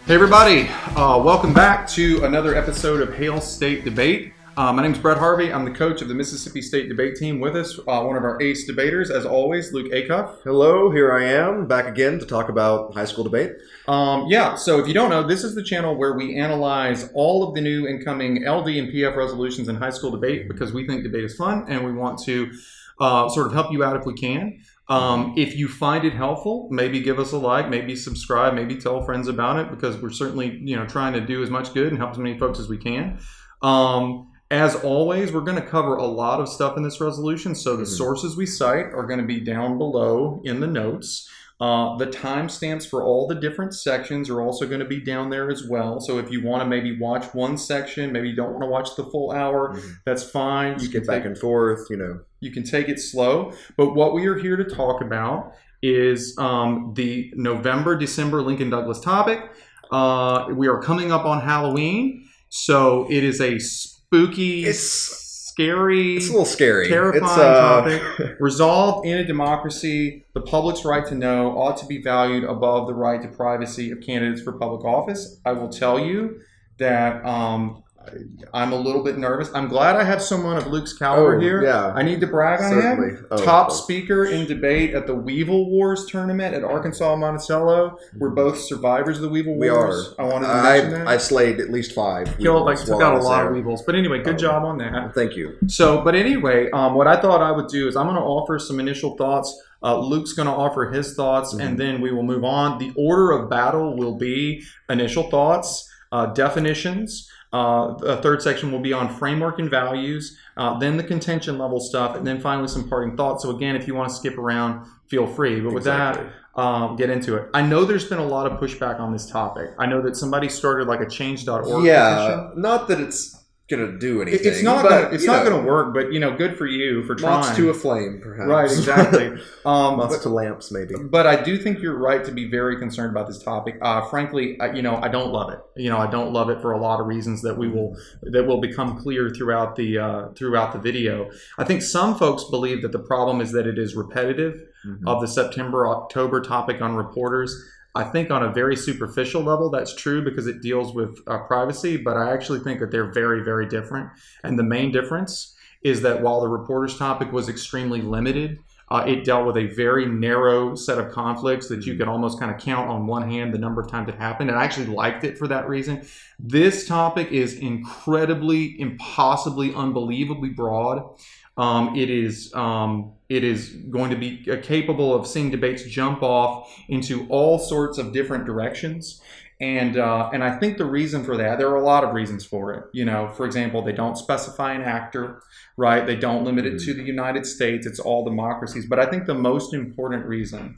Hey everybody, welcome back to another episode of Hail State Debate. My name is Brett Harvey. I'm the coach of the Mississippi State Debate Team. With us, one of our ace debaters, as always, Luke Acuff. Hello, here I am, back again to talk about high school debate. So if you don't know, this is the channel where we analyze all of the new incoming LD and PF resolutions in high school debate because we think debate is fun and we want to sort of help you out if we can. If you find it helpful, maybe give us a like, maybe subscribe, maybe tell friends about it because we're certainly, trying to do as much good and help as many folks as we can. As always, we're going to cover a lot of stuff in this resolution. So the sources we cite are going to be down below in the notes. The timestamps for all the different sections are also going to be down there as well. So if you want to maybe watch one section, maybe you don't want to watch the full hour, that's fine. You can back and forth, You can take it slow. But what we are here to talk about is the November-December Lincoln Douglas topic. We are coming up on Halloween. So it is a spooky, scary, it's a little scary, terrifying topic. Resolved in a democracy, the public's right to know ought to be valued above the right to privacy of candidates for public office. I will tell you that I'm a little bit nervous. I'm glad I have someone of Luke's caliber here. Yeah, I need to brag on him. Top speaker in debate at the Weevil Wars tournament at Arkansas Monticello. We're both survivors of the Weevil Wars. We are. I wanted to mention that. I've slayed at least 5. Took out a lot of Weevils. But anyway, good job on that. Thank you. So, but anyway, what I thought I would do is I'm going to offer some initial thoughts. Luke's going to offer his thoughts, and then we will move on. The order of battle will be initial thoughts, definitions. The third section will be on framework and values, then the contention level stuff, and then finally some parting thoughts. So again, if you want to skip around, feel free. But with that, get into it. I know there's been a lot of pushback on this topic. I know that somebody started like a change.org petition. Not that it's going to do anything. It's not going to work, but good for you for trying. Moths to a flame, perhaps. Right, exactly. Moths to lamps, maybe. But I do think you're right to be very concerned about this topic. Frankly, I don't love it. I don't love it for a lot of reasons that will become clear throughout the video. I think some folks believe that the problem is that it is repetitive of the September-October topic on reporters. I think on a very superficial level, that's true because it deals with privacy, but I actually think that they're very, very different. And the main difference is that while the reporter's topic was extremely limited, it dealt with a very narrow set of conflicts that you could almost kind of count on one hand the number of times it happened. And I actually liked it for that reason. This topic is incredibly, impossibly, unbelievably broad. It is going to be capable of seeing debates jump off into all sorts of different directions. And I think the reason for that, there are a lot of reasons for it. For example, they don't specify an actor, right? They don't limit it to the United States. It's all democracies. But I think the most important reason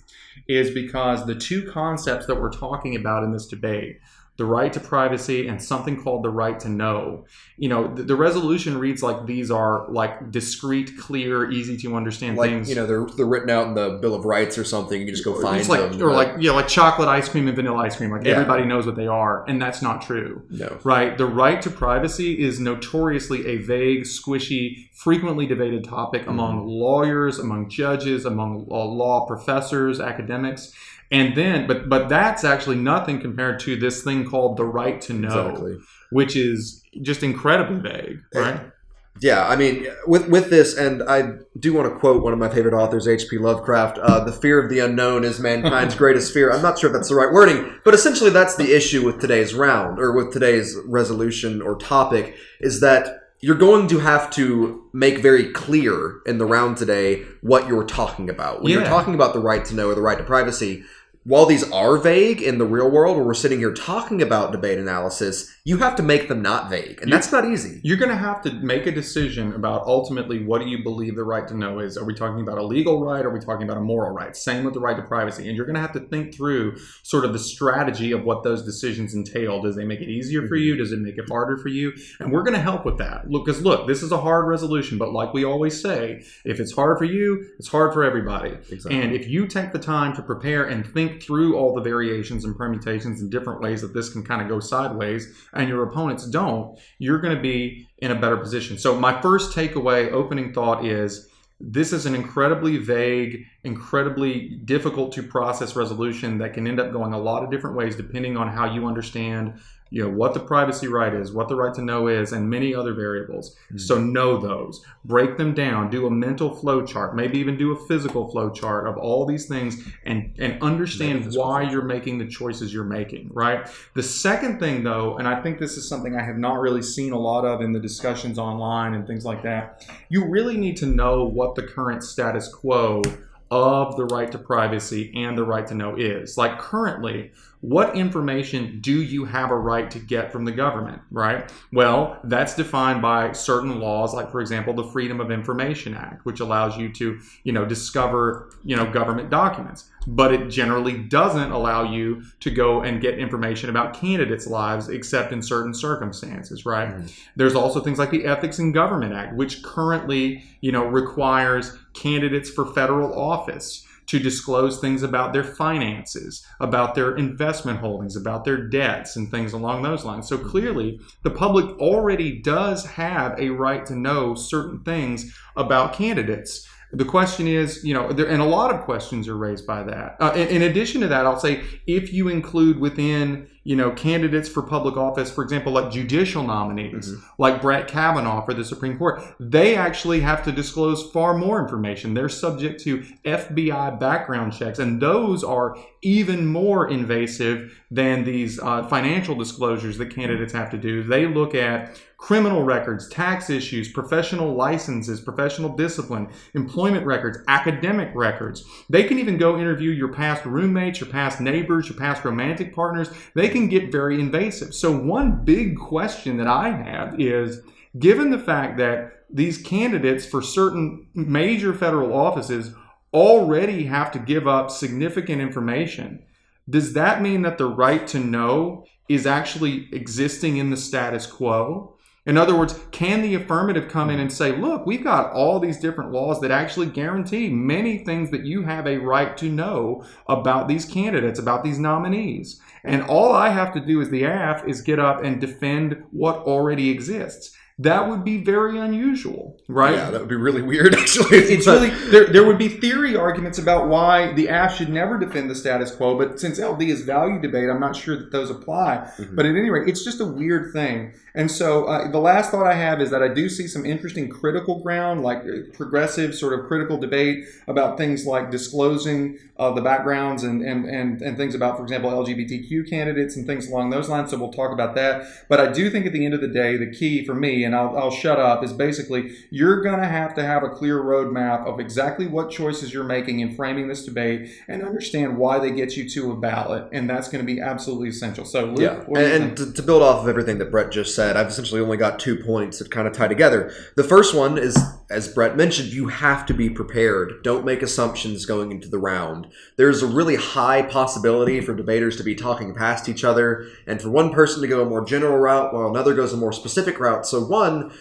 is because the two concepts that we're talking about in this debate, the right to privacy and something called the right to know. The resolution reads like these are like discrete, clear, easy to understand things. They're written out in the Bill of Rights or something. You can just go find them. Or like chocolate ice cream and vanilla ice cream. Like everybody knows what they are, and that's not true. No. Right? The right to privacy is notoriously a vague, squishy, frequently debated topic among lawyers, among judges, among law professors, academics. And then, but that's actually nothing compared to this thing called the right to know, which is just incredibly vague, right? Yeah, I mean, with this, and I do want to quote one of my favorite authors, H.P. Lovecraft, the fear of the unknown is mankind's greatest fear. I'm not sure if that's the right wording, but essentially that's the issue with today's round, or with today's resolution or topic, is that you're going to have to make very clear in the round today what you're talking about. When you're talking about the right to know or the right to privacy, while these are vague in the real world where we're sitting here talking about debate analysis, you have to make them not vague. And that's not easy. You're going to have to make a decision about ultimately what do you believe the right to know is. Are we talking about a legal right? Are we talking about a moral right? Same with the right to privacy. And you're going to have to think through sort of the strategy of what those decisions entail. Does it make it easier for you? Does it make it harder for you? And we're going to help with that. Because look, this is a hard resolution. But like we always say, if it's hard for you, it's hard for everybody. Exactly. And if you take the time to prepare and think through all the variations and permutations and different ways that this can kind of go sideways, and your opponents don't, you're going to be in a better position. So my first takeaway, opening thought is this is an incredibly vague, incredibly difficult to process resolution that can end up going a lot of different ways depending on how you understand what the privacy right is, what the right to know is, and many other variables. So know those, break them down, do a mental flow chart, maybe even do a physical flow chart of all these things, and understand why you're making the choices you're making, right? The second thing, though, and I think this is something I have not really seen a lot of in the discussions online and things like that, you really need to know what the current status quo of the right to privacy and the right to know is. Like currently, what information do you have a right to get from the government, right? Well, that's defined by certain laws, like for example, the Freedom of Information Act, which allows you to, discover, government documents. But it generally doesn't allow you to go and get information about candidates' lives except in certain circumstances, right? There's also things like the Ethics in Government Act, which currently, requires candidates for federal office to disclose things about their finances, about their investment holdings, about their debts, and things along those lines. So clearly, the public already does have a right to know certain things about candidates. The question is, and a lot of questions are raised by that. In addition to that, I'll say if you include within, candidates for public office, for example, like judicial nominees, like Brett Kavanaugh for the Supreme Court, they actually have to disclose far more information. They're subject to FBI background checks, and those are even more invasive than these financial disclosures that candidates have to do. They look at criminal records, tax issues, professional licenses, professional discipline, employment records, academic records. They can even go interview your past roommates, your past neighbors, your past romantic partners. They can get very invasive. So one big question that I have is, given the fact that these candidates for certain major federal offices already have to give up significant information, does that mean that the right to know is actually existing in the status quo? In other words, can the affirmative come in and say, look, we've got all these different laws that actually guarantee many things that you have a right to know about these candidates, about these nominees. And all I have to do as the AF is get up and defend what already exists. That would be very unusual, right? Yeah, that would be really weird, actually. It's really, there would be theory arguments about why the AF should never defend the status quo, but since LD is value debate, I'm not sure that those apply. But at any rate, it's just a weird thing. And so the last thought I have is that I do see some interesting critical ground, like progressive sort of critical debate about things like disclosing the backgrounds and things about, for example, LGBTQ candidates and things along those lines. So we'll talk about that. But I do think at the end of the day, the key for me, and I'll shut up, is basically you're going to have a clear roadmap of exactly what choices you're making in framing this debate and understand why they get you to a ballot. And that's going to be absolutely essential. So, Luke, and to build off of everything that Brett just said, I've essentially only got 2 points that kind of tie together. The first one is, as Brett mentioned, you have to be prepared. Don't make assumptions going into the round. There's a really high possibility for debaters to be talking past each other and for one person to go a more general route while another goes a more specific route. So one,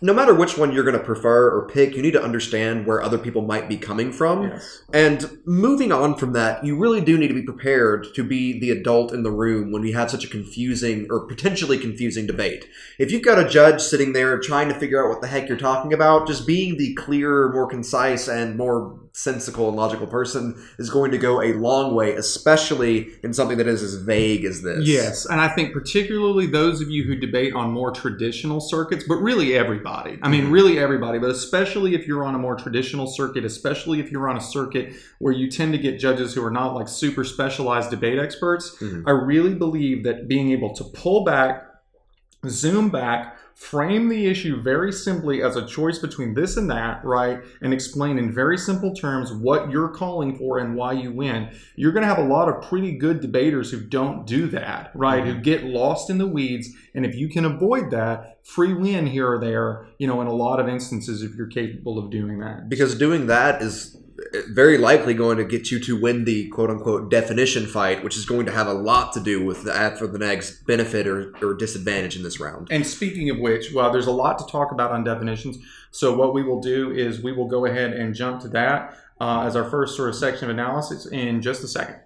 no matter which one you're going to prefer or pick, you need to understand where other people might be coming from. Yes. And moving on from that, you really do need to be prepared to be the adult in the room when we have such a confusing or potentially confusing debate. If you've got a judge sitting there trying to figure out what the heck you're talking about, just being the clearer, more concise, and more sensical and logical person is going to go a long way, especially in something that is as vague as this. Yes, and I think particularly those of you who debate on more traditional circuits, but really everybody. I mean, really everybody, but especially if you're on a more traditional circuit, especially if you're on a circuit where you tend to get judges who are not like super specialized debate experts, I really believe that being able to pull back, zoom back, frame the issue very simply as a choice between this and that, right? And explain in very simple terms what you're calling for and why you win. You're going to have a lot of pretty good debaters who don't do that, right? Who get lost in the weeds. And if you can avoid that, free win here or there, in a lot of instances if you're capable of doing that. Because doing that is very likely going to get you to win the quote-unquote definition fight, which is going to have a lot to do with the ad for the neg's benefit or disadvantage in this round. And speaking of which, well, there's a lot to talk about on definitions. So what we will do is we will go ahead and jump to that as our first sort of section of analysis in just a second.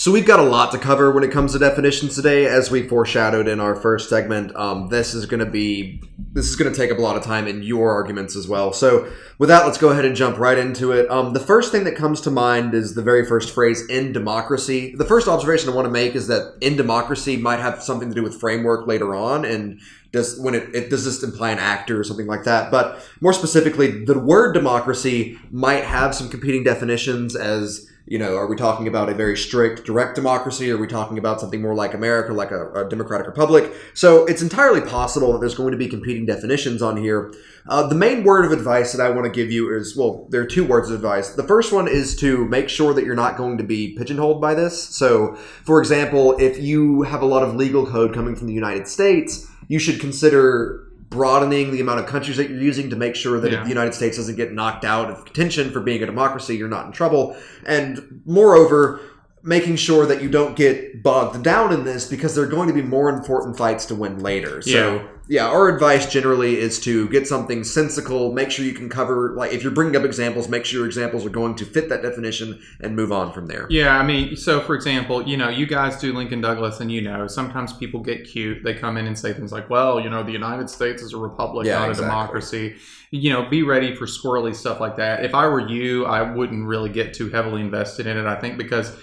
So we've got a lot to cover when it comes to definitions today, as we foreshadowed in our first segment. This is going to take up a lot of time in your arguments as well. So with that, let's go ahead and jump right into it. The first thing that comes to mind is the very first phrase, "in democracy." The first observation I want to make is that "in democracy" might have something to do with framework later on, and does this imply an actor or something like that? But more specifically, the word democracy might have some competing definitions as, are we talking about a very strict, direct democracy? Are we talking about something more like America, like a democratic republic? So it's entirely possible that there's going to be competing definitions on here. The main word of advice that I want to give you is, well, there are two words of advice. The first one is to make sure that you're not going to be pigeonholed by this. So, for example, if you have a lot of legal code coming from the United States, you should consider broadening the amount of countries that you're using to make sure that if the United States doesn't get knocked out of contention for being a democracy, you're not in trouble. And moreover, making sure that you don't get bogged down in this, because there are going to be more important fights to win later. So, our advice generally is to get something sensical, make sure you can cover, like if you're bringing up examples, make sure your examples are going to fit that definition and move on from there. Yeah, I mean, so for example, you guys do Lincoln Douglas, and sometimes people get cute. They come in and say things like, well, the United States is a republic, not a democracy. Be ready for squirrely stuff like that. If I were you, I wouldn't really get too heavily invested in it, I think, because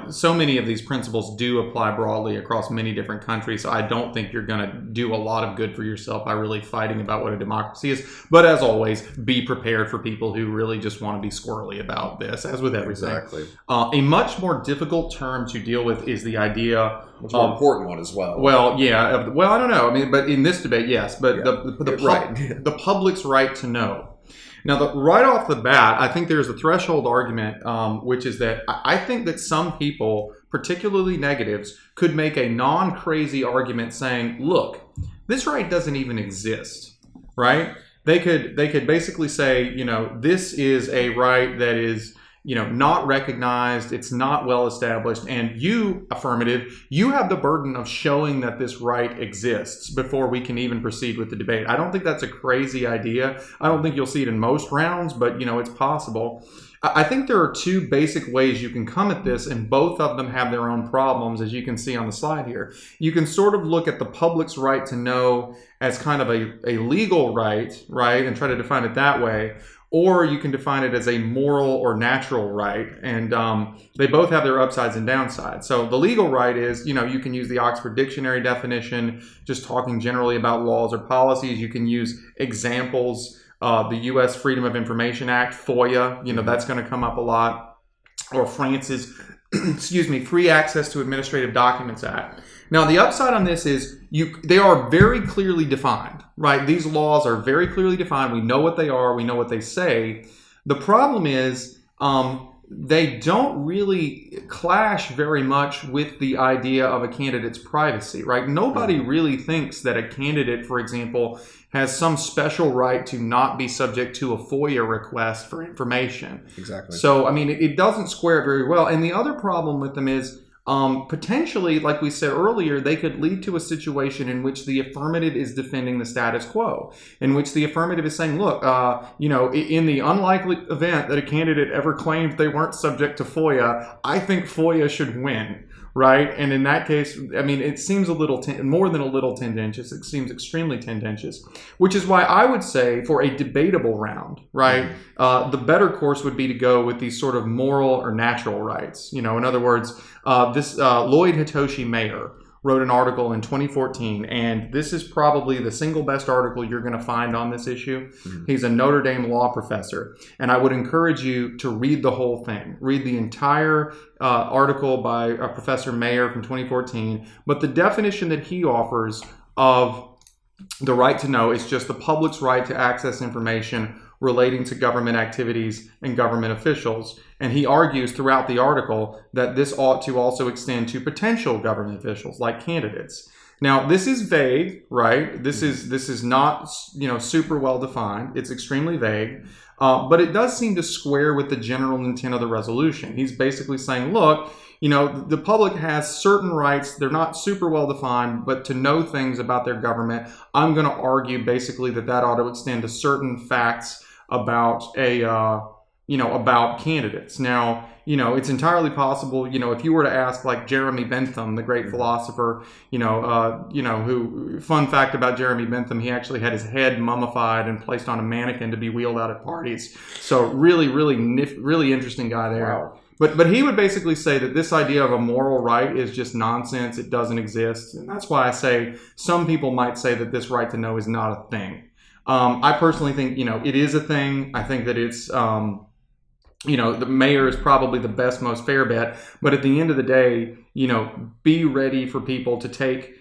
so many of these principles do apply broadly across many different countries. So I don't think you're going to do a lot of good for yourself by really fighting about what a democracy is. But as always, be prepared for people who really just want to be squirrely about this, as with everything. Exactly. A much more difficult term to deal with is the idea. It's a more important one as well. Well, yeah. Well, I don't know. I mean, but in this debate, yes. But the public's right to know. Now, right off the bat, I think there's a threshold argument, which is that I think that some people, particularly negatives, could make a non-crazy argument saying, look, this right doesn't even exist, right? They could basically say, this is a right that is, not recognized, it's not well established, and you, affirmative, you have the burden of showing that this right exists before we can even proceed with the debate. I don't think that's a crazy idea. I don't think you'll see it in most rounds, but it's possible. I think there are two basic ways you can come at this, and both of them have their own problems, as you can see on the slide here. You can sort of look at the public's right to know as kind of a legal right, and try to define it that way. Or you can define it as a moral or natural right. And they both have their upsides and downsides. So the legal right is, you can use the Oxford Dictionary definition, just talking generally about laws or policies. You can use examples, the U.S. Freedom of Information Act, FOIA, that's going to come up a lot. Or France's, Free Access to Administrative Documents Act. Now, the upside on this is they are very clearly defined, right? These laws are very clearly defined. We know what they are. We know what they say. The problem is they don't really clash very much with the idea of a candidate's privacy, right? Nobody really thinks that a candidate, for example, has some special right to not be subject to a FOIA request for information. Exactly. So, I mean, it doesn't square it very well. And the other problem with them is potentially, like we said earlier, they could lead to a situation in which the affirmative is defending the status quo, in which the affirmative is saying, look, in the unlikely event that a candidate ever claimed they weren't subject to FOIA, I think FOIA should win, right? And in that case, I mean, it seems a little, more than a little tendentious. It seems extremely tendentious, which is why I would say for a debatable round, right, the better course would be to go with these sort of moral or natural rights. In other words, Lloyd Hitoshi Mayer wrote an article in 2014, and this is probably the single best article you're going to find on this issue. Mm-hmm. He's a Notre Dame law professor, and I would encourage you to read the whole thing. Read the entire article by Professor Mayer from 2014, but the definition that he offers of the right to know is just the public's right to access information relating to government activities and government officials. And he argues throughout the article that this ought to also extend to potential government officials like candidates. Now, this is vague, right? This is not, super well defined. It's extremely vague, but it does seem to square with the general intent of the resolution. He's basically saying, look, the public has certain rights. They're not super well defined, but to know things about their government, I'm going to argue basically that ought to extend to certain facts about a about candidates. Now, it's entirely possible, if you were to ask like Jeremy Bentham, the great philosopher, who, fun fact about Jeremy Bentham, he actually had his head mummified and placed on a mannequin to be wheeled out at parties. So really, really interesting guy there. Wow. But he would basically say that this idea of a moral right is just nonsense. It doesn't exist. And that's why I say some people might say that this right to know is not a thing. I personally think, it is a thing. I think that it's, the mayor is probably the best, most fair bet. But at the end of the day, be ready for people to take,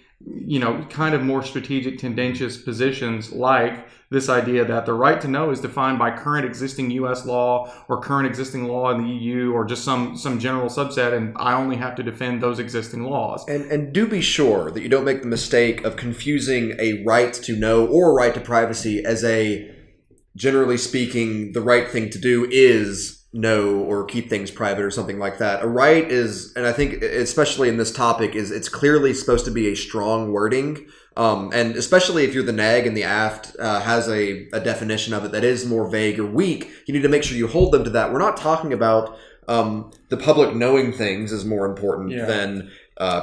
kind of more strategic, tendentious positions like this idea that the right to know is defined by current existing U.S. law or current existing law in the EU or just some general subset, and I only have to defend those existing laws. And do be sure that you don't make the mistake of confusing a right to know or a right to privacy as a, generally speaking, the right thing to do is know or keep things private or something like that. A right is, and I think especially in this topic, it's clearly supposed to be a strong wording. And especially if you're the nag and the aft has a definition of it that is more vague or weak, you need to make sure you hold them to that. We're not talking about the public knowing things is more important than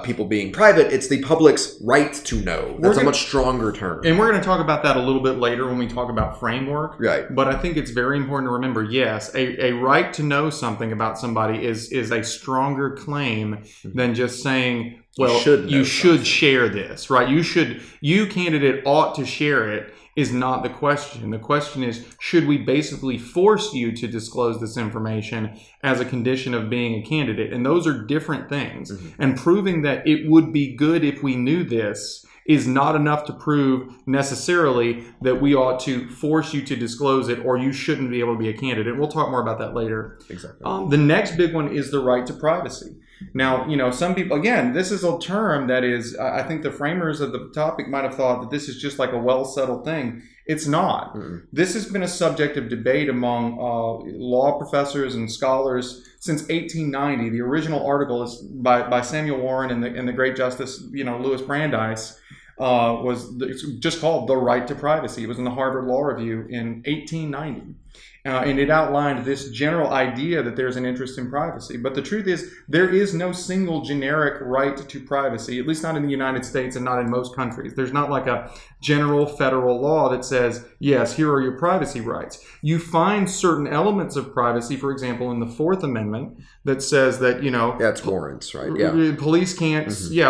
people being private. It's the public's right to know. That's a much stronger term. And we're going to talk about that a little bit later when we talk about framework. Right. But I think it's very important to remember, yes, a right to know something about somebody is a stronger claim than just saying, well, you should share this, right? You candidate ought to share it is not the question. The question is, should we basically force you to disclose this information as a condition of being a candidate? And those are different things. Mm-hmm. And proving that it would be good if we knew this is not enough to prove necessarily that we ought to force you to disclose it or you shouldn't be able to be a candidate. We'll talk more about that later. Exactly. The next big one is the right to privacy. Now, some people, again, this is a term that is, I think the framers of the topic might have thought that this is just like a well-settled thing. It's not. Mm-hmm. This has been a subject of debate among law professors and scholars since 1890. The original article is by Samuel Warren and the great Justice, Louis Brandeis, it's just called The Right to Privacy. It was in the Harvard Law Review in 1890. And it outlined this general idea that there's an interest in privacy. But the truth is, there is no single generic right to privacy, at least not in the United States and not in most countries. There's not like a general federal law that says, yes, here are your privacy rights. You find certain elements of privacy, for example, in the Fourth Amendment that says that, it's warrants, right? Yeah. Police can't,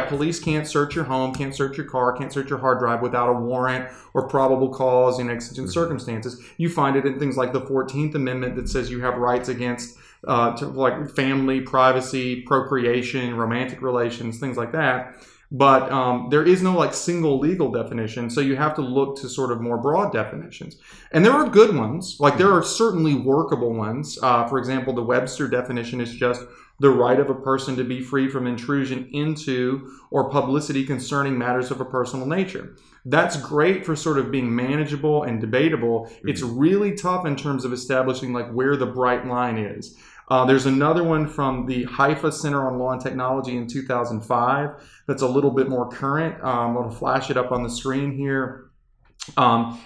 police can't search your home, can't search your car, can't search your hard drive without a warrant or probable cause in exigent circumstances. You find it in things like the 14th Amendment that says you have rights against like family, privacy, procreation, romantic relations, things like that. But there is no like single legal definition, so you have to look to sort of more broad definitions. And there are good ones, like there are certainly workable ones. For example, the Webster definition is just the right of a person to be free from intrusion into or publicity concerning matters of a personal nature. That's great for sort of being manageable and debatable. Mm-hmm. It's really tough in terms of establishing like where the bright line is. There's another one from the Haifa Center on Law and Technology in 2005 that's a little bit more current. I'm going to flash it up on the screen here.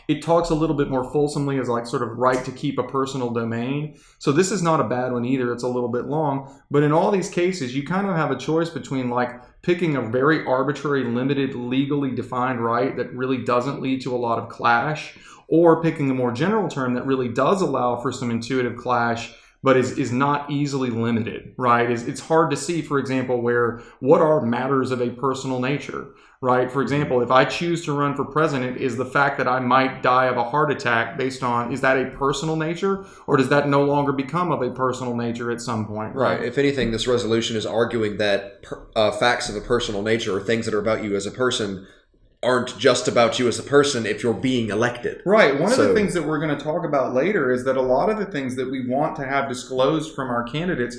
It talks a little bit more fulsomely as like sort of right to keep a personal domain. So this is not a bad one either. It's a little bit long. But in all these cases, you kind of have a choice between like picking a very arbitrary, limited, legally defined right that really doesn't lead to a lot of clash, or picking a more general term that really does allow for some intuitive clash but is not easily limited, right? It's hard to see, for example, what are matters of a personal nature, right? For example, if I choose to run for president, is the fact that I might die of a heart attack based on, is that a personal nature, or does that no longer become of a personal nature at some point? Right. If anything, this resolution is arguing that facts of a personal nature or things that are about you as a person aren't just about you as a person if you're being elected. Right. One of the things that we're going to talk about later is that a lot of the things that we want to have disclosed from our candidates,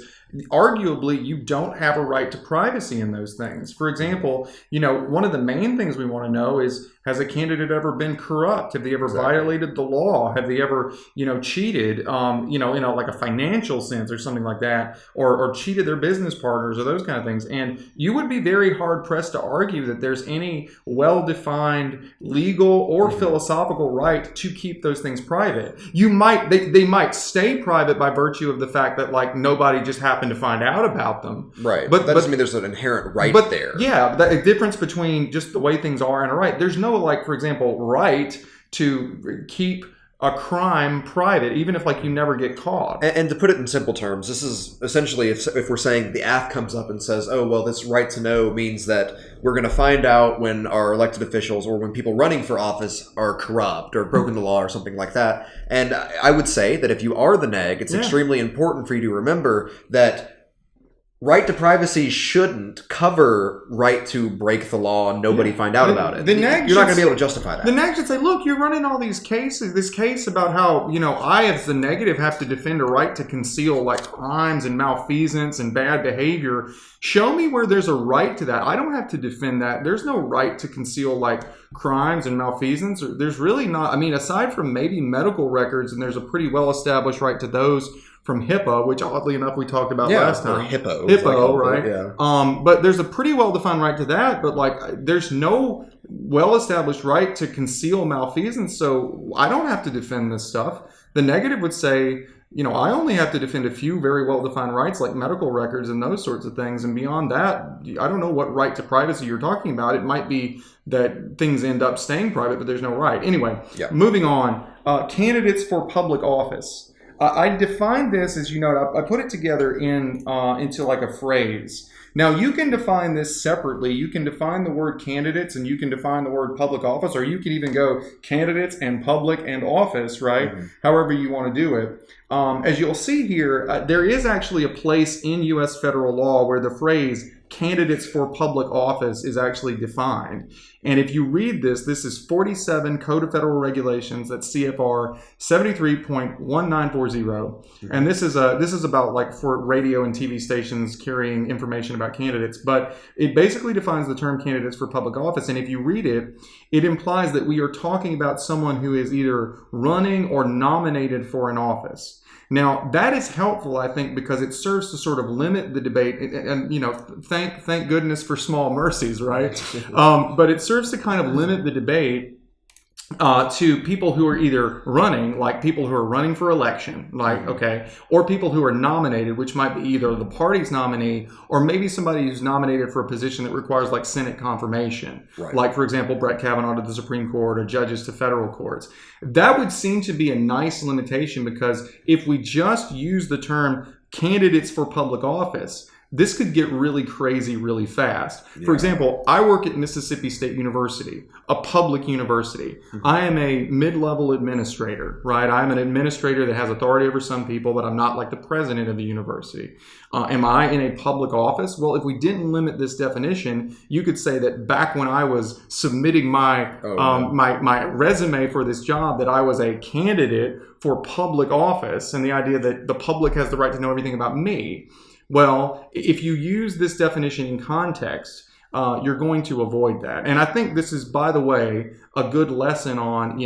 arguably, you don't have a right to privacy in those things. For example, one of the main things we want to know is, Has a candidate ever been corrupt? Have they ever violated the law? Have they ever, cheated, like a financial sense or something like that, or cheated their business partners or those kind of things? And you would be very hard pressed to argue that there's any well-defined legal or philosophical right to keep those things private. They might stay private by virtue of the fact that like nobody just happened to find out about them. Right. But that doesn't mean there's an inherent right there. Yeah, the difference between just the way things are and a right. There's no, like, for example, right to keep a crime private, even if like you never get caught. And to put it in simple terms, this is essentially if we're saying the AF comes up and says, oh, well, this right to know means that we're going to find out when our elected officials or when people running for office are corrupt or broken the law or something like that. And I would say that if you are the neg, it's extremely important for you to remember that right to privacy shouldn't cover right to break the law and nobody find out about it. You're not going to be able to justify that. The neg should say, look, you're running all these cases, this case about how, I as the negative have to defend a right to conceal like crimes and malfeasance and bad behavior. Show me where there's a right to that. I don't have to defend that. There's no right to conceal like crimes and malfeasance. There's really not. I mean, aside from maybe medical records, and there's a pretty well-established right to those from HIPAA, which oddly enough we talked about last time. HIPAA, right? Yeah. But there's a pretty well-defined right to that, but like there's no well-established right to conceal malfeasance, so I don't have to defend this stuff. The negative would say, I only have to defend a few very well-defined rights like medical records and those sorts of things, and beyond that, I don't know what right to privacy you're talking about. It might be that things end up staying private, but there's no right. Anyway, moving on. Candidates for public office. I defined this, as you know, I put it together into like a phrase. Now, you can define this separately. You can define the word candidates and you can define the word public office, or you can even go candidates and public and office, right? Mm-hmm. However you want to do it. As you'll see here, there is actually a place in U.S. federal law where the phrase candidates for public office is actually defined. And if you read this is 47 Code of Federal Regulations, that's CFR 73.1940. And this is about like for radio and TV stations carrying information about candidates, but it basically defines the term candidates for public office. And if you read it, it implies that we are talking about someone who is either running or nominated for an office. Now, that is helpful, I think, because it serves to sort of limit the debate, and thank goodness for small mercies, right? But it serves to kind of limit the debate to people who are either running, like people who are running for election, or people who are nominated, which might be either the party's nominee or maybe somebody who's nominated for a position that requires like Senate confirmation, like, for example, Brett Kavanaugh to the Supreme Court or judges to federal courts. That would seem to be a nice limitation, because if we just use the term candidates for public office, this could get really crazy really fast. Yeah. For example, I work at Mississippi State University, a public university. Mm-hmm. I am a mid-level administrator, right? I'm an administrator that has authority over some people, but I'm not like the president of the university. Am I in a public office? Well, if we didn't limit this definition, you could say that back when I was submitting my my resume for this job, that I was a candidate for public office, and the idea that the public has the right to know everything about me. Well, if you use this definition in context, you're going to avoid that. And I think this is, by the way, a good lesson on,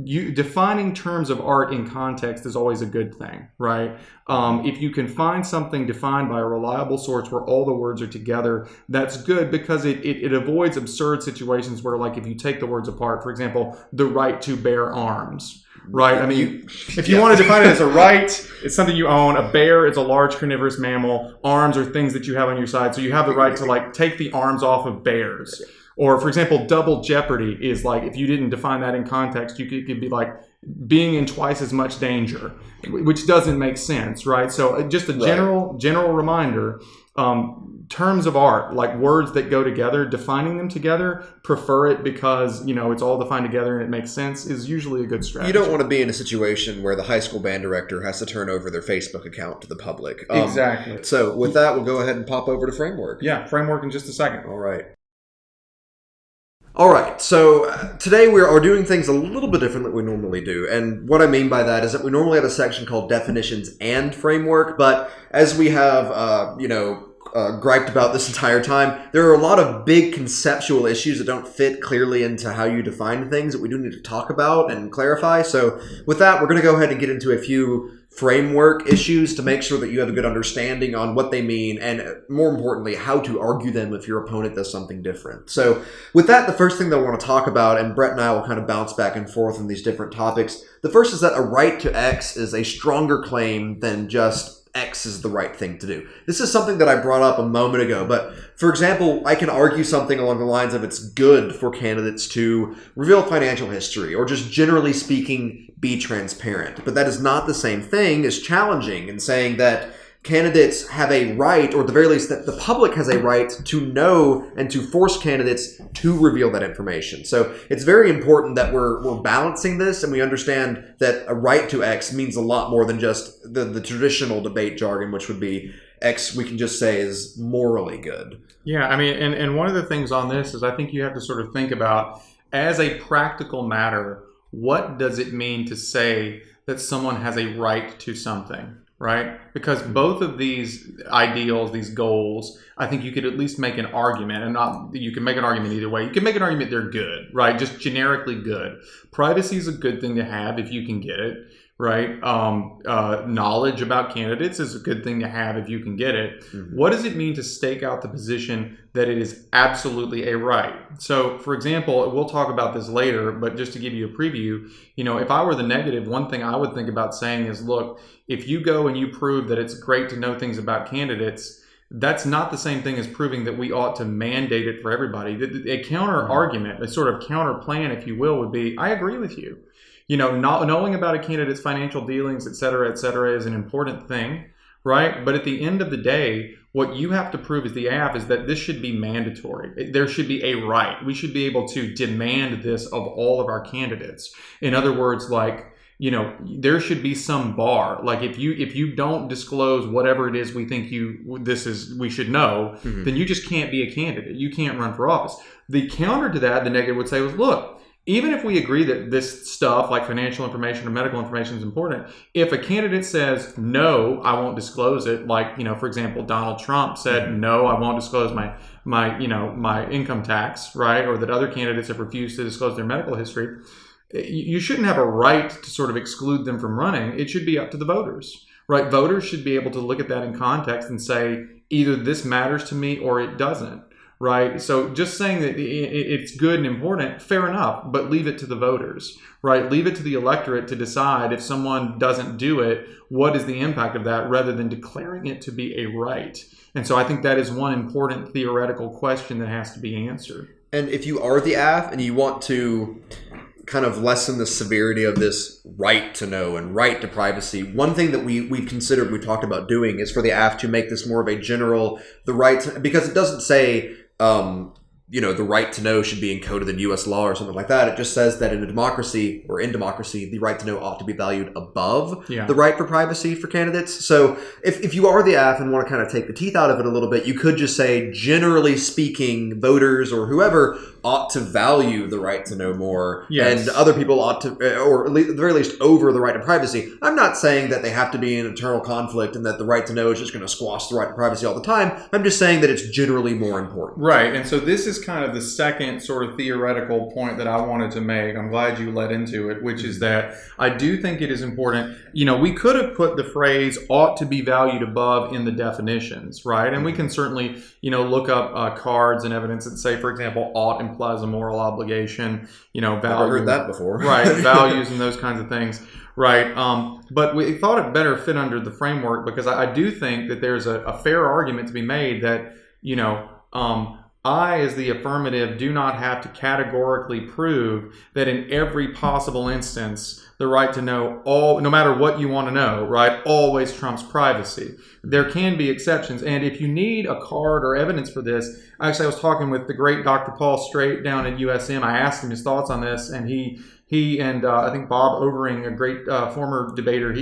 defining terms of art in context is always a good thing, right? If you can find something defined by a reliable source where all the words are together, that's good, because it avoids absurd situations where, like, if you take the words apart, for example, the right to bear arms. Right. I mean, if you want to define it as a right, it's something you own. A bear is a large carnivorous mammal. Arms are things that you have on your side. So you have the right to like take the arms off of bears. Or, for example, double jeopardy is like, if you didn't define that in context, you could be like being in twice as much danger, which doesn't make sense, right? So just a general reminder, terms of art, like words that go together, defining them together, prefer it because, it's all defined together and it makes sense, is usually a good strategy. You don't want to be in a situation where the high school band director has to turn over their Facebook account to the public. Exactly. So with that, we'll go ahead and pop over to framework. Yeah, framework in just a second. All right, so today we are doing things a little bit different than we normally do. And what I mean by that is that we normally have a section called definitions and framework, but as we have, griped about this entire time. There are a lot of big conceptual issues that don't fit clearly into how you define things that we do need to talk about and clarify. So with that, we're going to go ahead and get into a few framework issues to make sure that you have a good understanding on what they mean and, more importantly, how to argue them if your opponent does something different. So with that, the first thing that I want to talk about, and Brett and I will kind of bounce back and forth on these different topics. The first is that a right to X is a stronger claim than just X is the right thing to do. This is something that I brought up a moment ago, but for example, I can argue something along the lines of it's good for candidates to reveal financial history or just generally speaking be transparent. But that is not the same thing as challenging and saying that candidates have a right, or at the very least that the public has a right to know and to force candidates to reveal that information. So it's very important that we're balancing this and we understand that a right to X means a lot more than just the traditional debate jargon, which would be X we can just say is morally good. Yeah, I mean, and one of the things on this is I think you have to sort of think about, as a practical matter, what does it mean to say that someone has a right to something? Right? Because both of these ideals, these goals, I think you could at least make an argument, and not you can make an argument either way. You can make an argument they're good, right? Just generically good. Privacy is a good thing to have if you can get it, right? Knowledge about candidates is a good thing to have if you can get it. Mm-hmm. What does it mean to stake out the position that it is absolutely a right? So, for example, we'll talk about this later, but just to give you a preview, if I were the negative, one thing I would think about saying is, look, if you go and you prove that it's great to know things about candidates, that's not the same thing as proving that we ought to mandate it for everybody. A counter argument, a sort of counter plan, if you will, would be, I agree with you. Not knowing about a candidate's financial dealings, et cetera, is an important thing, right? But at the end of the day, what you have to prove as the AF is that this should be mandatory. There should be a right. We should be able to demand this of all of our candidates. In other words, there should be some bar. Like if you don't disclose whatever it is we think we should know, mm-hmm. then you just can't be a candidate. You can't run for office. The counter to that, the negative would say was, look, even if we agree that this stuff like financial information or medical information is important, if a candidate says, no, I won't disclose it, like, for example, Donald Trump said, no, I won't disclose my income tax, right? Or that other candidates have refused to disclose their medical history. You shouldn't have a right to sort of exclude them from running. It should be up to the voters, right? Voters should be able to look at that in context and say, either this matters to me or it doesn't. Right. So just saying that it's good and important, fair enough, but leave it to the voters, right? Leave it to the electorate to decide if someone doesn't do it, what is the impact of that, rather than declaring it to be a right. And so I think that is one important theoretical question that has to be answered. And if you are the AF and you want to kind of lessen the severity of this right to know and right to privacy, one thing that we've considered, we talked about doing, is for the AF to make this more of a general, the right to, because it doesn't say the right to know should be encoded in U.S. law or something like that. It just says that in democracy, the right to know ought to be valued above the right for privacy for candidates. So if you are the AF and want to kind of take the teeth out of it a little bit, you could just say, generally speaking, voters or whoever ought to value the right to know more, and other people ought to, or at the very least, over the right to privacy. I'm not saying that they have to be in internal conflict and that the right to know is just going to squash the right to privacy all the time. I'm just saying that it's generally more important. Right, and so this is kind of the second sort of theoretical point that I wanted to make. I'm glad you led into it, which is that I do think it is important. We could have put the phrase ought to be valued above in the definitions, right? And we can certainly, look up cards and evidence that say, for example, ought implies a moral obligation, value. I've heard that before. Right, values and those kinds of things. Right. But we thought it better fit under the framework because I do think that there's a fair argument to be made that, I, as the affirmative, do not have to categorically prove that in every possible instance, the right to know no matter what you want to know, right, always trumps privacy. There can be exceptions. And if you need a card or evidence for this, actually, I was talking with the great Dr. Paul Strait down at USM. I asked him his thoughts on this, and he and I think Bob Overing, a great former debater,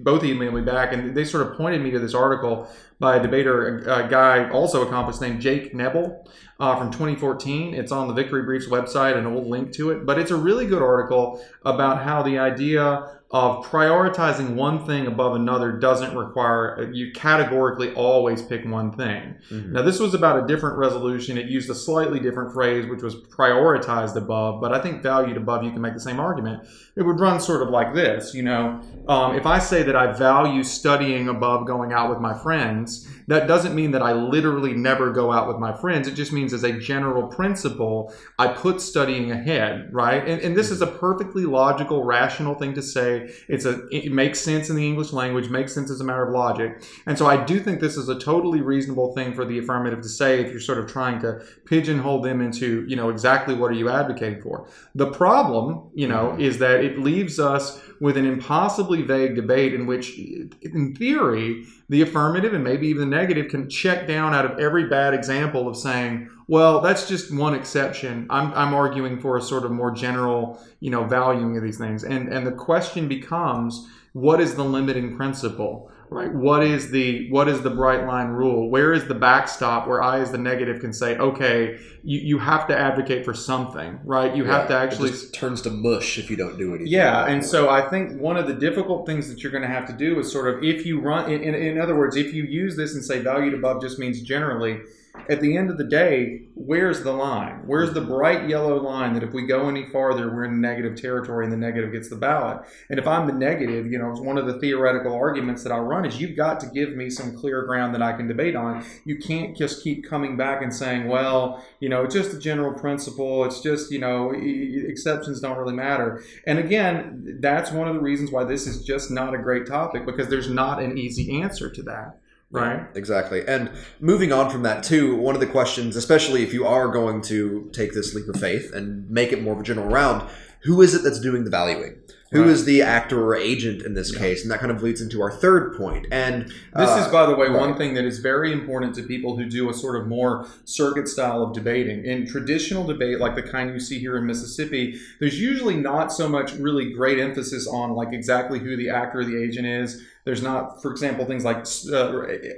both emailed me back, and they sort of pointed me to this article by a debater, a guy also accomplished named Jake Nebel from 2014. It's on the Victory Briefs website, and we'll link to it. But it's a really good article about how the idea of prioritizing one thing above another doesn't require you categorically always pick one thing. Mm-hmm. Now, this was about a different resolution. It used a slightly different phrase, which was prioritized above, but I think valued above, you can make the same argument. It would run sort of like this, if I say that I value studying above going out with my friends, that doesn't mean that I literally never go out with my friends. It just means as a general principle, I put studying ahead, right? And this is a perfectly logical, rational thing to say. It makes sense in the English language, makes sense as a matter of logic. And so I do think this is a totally reasonable thing for the affirmative to say if you're sort of trying to pigeonhole them into, exactly what are you advocating for. The problem, is that it leaves us with an impossibly vague debate in which, in theory, the affirmative and maybe even the negative can check down out of every bad example of saying, well, that's just one exception. I'm arguing for a sort of more general, valuing of these things. And the question becomes, what is the limiting principle? Right? What is the bright line rule? Where is the backstop where I as the negative can say, okay, you have to advocate for something, right? You have to actually... It just turns to mush if you don't do anything. Yeah, and so I think one of the difficult things that you're going to have to do is sort of, if you run, in other words, if you use this and say valued above just means generally, at the end of the day, where's the line? Where's the bright yellow line that if we go any farther, we're in negative territory and the negative gets the ballot? And if I'm the negative, one of the theoretical arguments that I'll run is you've got to give me some clear ground that I can debate on. You can't just keep coming back and saying, well, it's just a general principle. It's just, exceptions don't really matter. And again, that's one of the reasons why this is just not a great topic, because there's not an easy answer to that. Right. Exactly. And moving on from that too, one of the questions, especially if you are going to take this leap of faith and make it more of a general round, who is it that's doing the valuing? Who is the actor or agent in this case? And that kind of leads into our third point. And this is, by the way, one thing that is very important to people who do a sort of more circuit style of debating. In traditional debate, like the kind you see here in Mississippi, there's usually not so much really great emphasis on like exactly who the actor or the agent is. There's not, for example, things like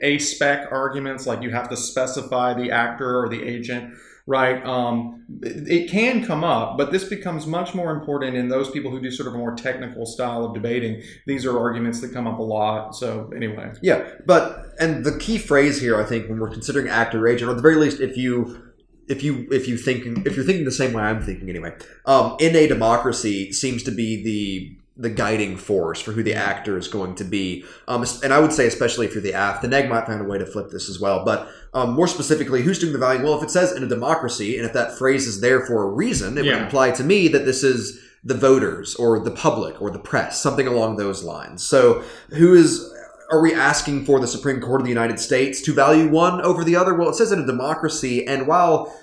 a-spec arguments, like you have to specify the actor or the agent. Right. It can come up, but this becomes much more important in those people who do sort of a more technical style of debating. These are arguments that come up a lot. So anyway. Yeah. And the key phrase here, I think, when we're considering actor or agent, or at the very least, if you're thinking the same way I'm thinking anyway, in a democracy seems to be the guiding force for who the actor is going to be. And I would say, especially if you're the AF, the neg might find a way to flip this as well. But more specifically, who's doing the valuing? Well, if it says in a democracy, and if that phrase is there for a reason, it would imply to me that this is the voters or the public or the press, something along those lines. So are we asking for the Supreme Court of the United States to value one over the other? Well, it says in a democracy, and while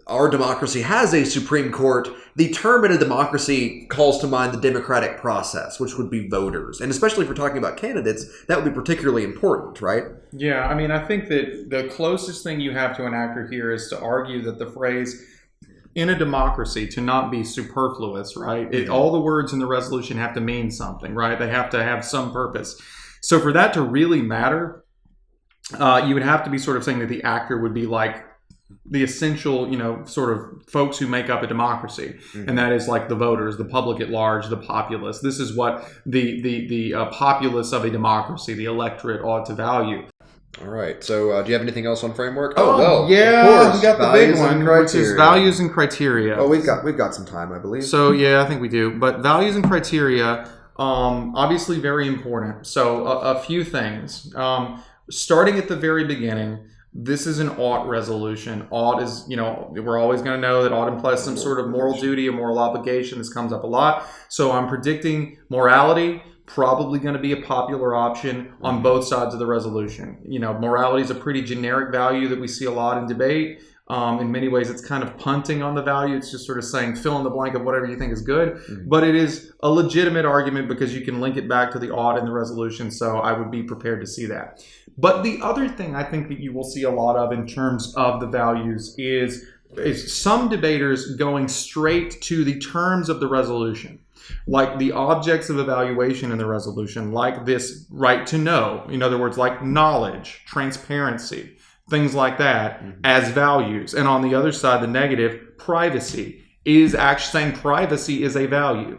our democracy has a Supreme Court, the term in a democracy calls to mind the democratic process, which would be voters. And especially if we're talking about candidates, that would be particularly important, right? Yeah, I mean, I think that the closest thing you have to an actor here is to argue that the phrase in a democracy to not be superfluous, right? All the words in the resolution have to mean something, right? They have to have some purpose. So for that to really matter, you would have to be sort of saying that the actor would be like the essential, sort of folks who make up a democracy. Mm-hmm. And that is like the voters, the public at large, the populace. This is what the populace of a democracy, the electorate, ought to value. All right. So do you have anything else on framework? Yeah, we got the big one, which is values and criteria. Oh, we've got some time, I believe. So yeah, I think we do. But values and criteria, obviously very important. So a few things. Starting at the very beginning, this is an ought resolution. Ought is, we're always going to know that ought implies some sort of moral duty or moral obligation. This comes up a lot. So I'm predicting morality, probably going to be a popular option on both sides of the resolution. Morality is a pretty generic value that we see a lot in debate. In many ways, it's kind of punting on the value. It's just sort of saying fill in the blank of whatever you think is good. Mm-hmm. But it is a legitimate argument because you can link it back to the ought in the resolution. So I would be prepared to see that. But the other thing I think that you will see a lot of in terms of the values is some debaters going straight to the terms of the resolution, like the objects of evaluation in the resolution, like this right to know. In other words, like knowledge, transparency, things like that as values. And on the other side, the negative, privacy, is actually saying privacy is a value.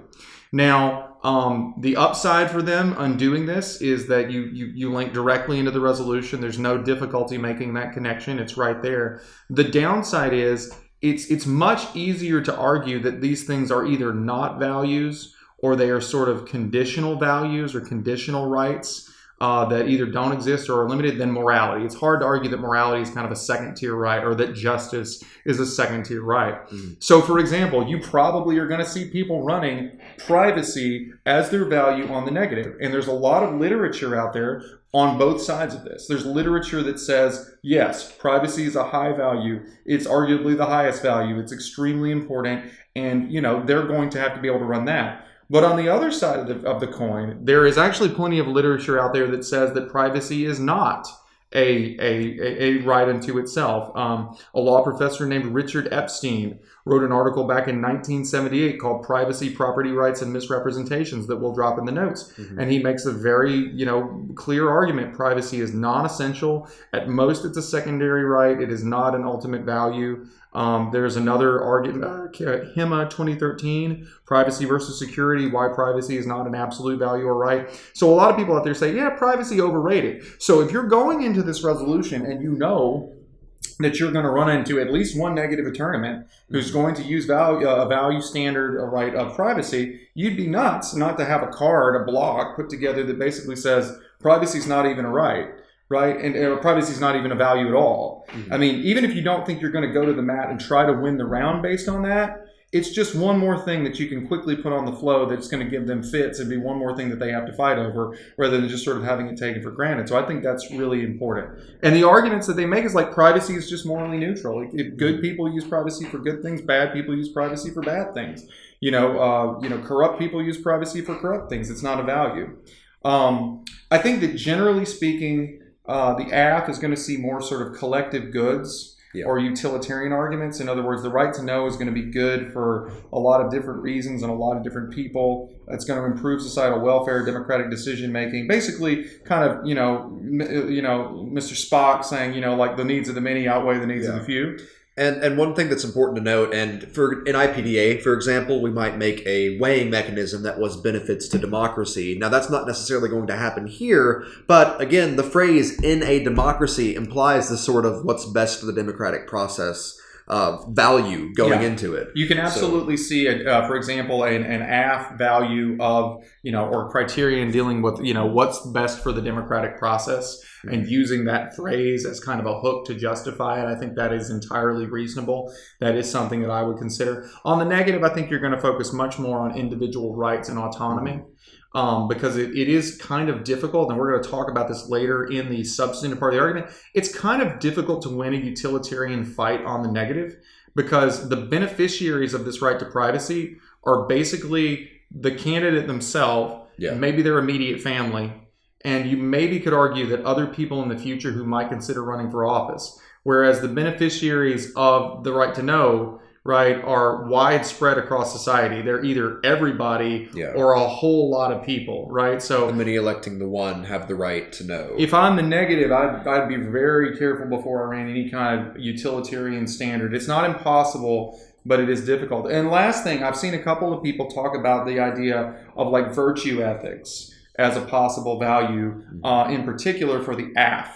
Now, the upside for them undoing this is that you link directly into the resolution. There's no difficulty making that connection. It's right there. The downside is it's much easier to argue that these things are either not values or they are sort of conditional values or conditional rights that either don't exist or are limited than morality. It's hard to argue that morality is kind of a second-tier right or that justice is a second-tier right. So, for example, you probably are going to see people running privacy as their value on the negative. And there's a lot of literature out there on both sides of this. There's literature that says, yes, privacy is a high value. It's arguably the highest value. It's extremely important. And, they're going to have to be able to run that. But on the other side of the coin, there is actually plenty of literature out there that says that privacy is not a right unto itself. A law professor named Richard Epstein wrote an article back in 1978 called Privacy, Property Rights, and Misrepresentations that we'll drop in the notes. And he makes a very, clear argument. Privacy is non-essential. At most, it's a secondary right. It is not an ultimate value. There's another argument, HEMA 2013, Privacy versus Security, why privacy is not an absolute value or right. So a lot of people out there say, yeah, privacy overrated. So if you're going into this resolution and you know that you're going to run into at least one negative at tournament who's going to use a value standard right of privacy, you'd be nuts not to have a card, a blog put together that basically says privacy is not even a right. Right? And privacy is not even a value at all. I mean, even if you don't think you're going to go to the mat and try to win the round based on that, it's just one more thing that you can quickly put on the flow that's going to give them fits and be one more thing that they have to fight over rather than just sort of having it taken for granted. So I think that's really important. And the arguments that they make is like privacy is just morally neutral. If good people use privacy for good things, bad people use privacy for bad things. Corrupt people use privacy for corrupt things. It's not a value. I think that generally speaking, the AF is going to see more sort of collective goods or utilitarian arguments. In other words, the right to know is going to be good for a lot of different reasons and a lot of different people. It's going to improve societal welfare, democratic decision making. Basically, kind of, Mr. Spock saying, like the needs of the many outweigh the needs of the few. And one thing that's important to note, and in IPDA, for example, we might make a weighing mechanism that was benefits to democracy. Now, that's not necessarily going to happen here, but again, the phrase "in a democracy" implies the sort of what's best for the democratic process value going into it. You can absolutely see, for example, an AF value of, or criterion dealing with, what's best for the democratic process and using that phrase as kind of a hook to justify it. I think that is entirely reasonable. That is something that I would consider. On the negative, I think you're going to focus much more on individual rights and autonomy. Because it is kind of difficult, and we're going to talk about this later in the substantive part of the argument. It's kind of difficult to win a utilitarian fight on the negative because the beneficiaries of this right to privacy are basically the candidate themselves, maybe their immediate family, and you maybe could argue that other people in the future who might consider running for office. Whereas the beneficiaries of the right to know are widespread across society. They're either everybody or a whole lot of people, right? So the many electing the one have the right to know. If I'm the negative, I'd be very careful before I ran any kind of utilitarian standard. It's not impossible, but it is difficult. And last thing, I've seen a couple of people talk about the idea of like virtue ethics as a possible value, in particular for the AF.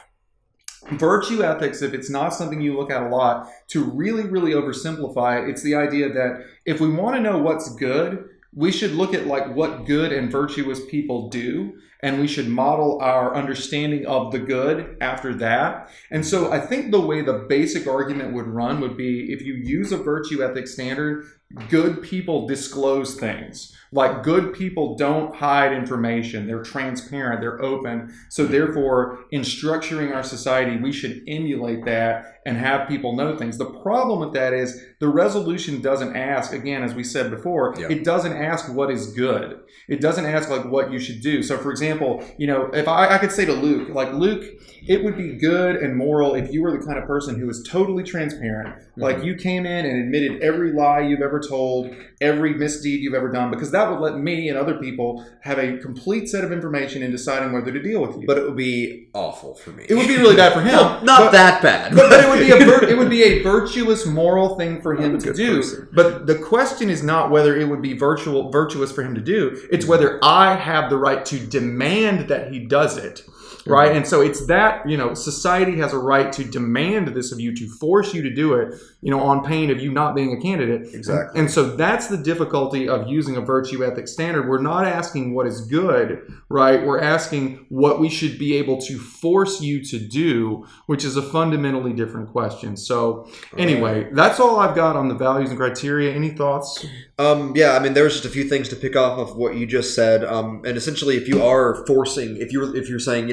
Virtue ethics, if it's not something you look at a lot, to really, really oversimplify it, it's the idea that if we want to know what's good, we should look at like what good and virtuous people do, and we should model our understanding of the good after that. And so I think the way the basic argument would run would be if you use a virtue ethics standard, good people disclose things. Like good people don't hide information. They're transparent. They're open. So therefore, in structuring our society, we should emulate that and have people know things. The problem with that is the resolution doesn't ask, again, as we said before, it doesn't ask what is good. It doesn't ask like what you should do. So for example, if I could say to Luke, like Luke, it would be good and moral if you were the kind of person who was totally transparent. Like you came in and admitted every lie you've ever told every misdeed you've ever done, because that would let me and other people have a complete set of information in deciding whether to deal with you. But it would be awful for me. It would be really bad for him. Not that bad. But it would be a virtuous moral thing for him to do. Person. But the question is not whether it would be virtuous for him to do. It's whether I have the right to demand that he does it. Right. Mm-hmm. And so it's that, society has a right to demand this of you, to force you to do it, on pain of you not being a candidate. Exactly. And so that's the difficulty of using a virtue ethic standard. We're not asking what is good, right? We're asking what we should be able to force you to do, which is a fundamentally different question. So anyway, that's all I've got on the values and criteria. Any thoughts? Yeah, I mean, there's just a few things to pick off of what you just said. And essentially, if you are forcing, if you're saying,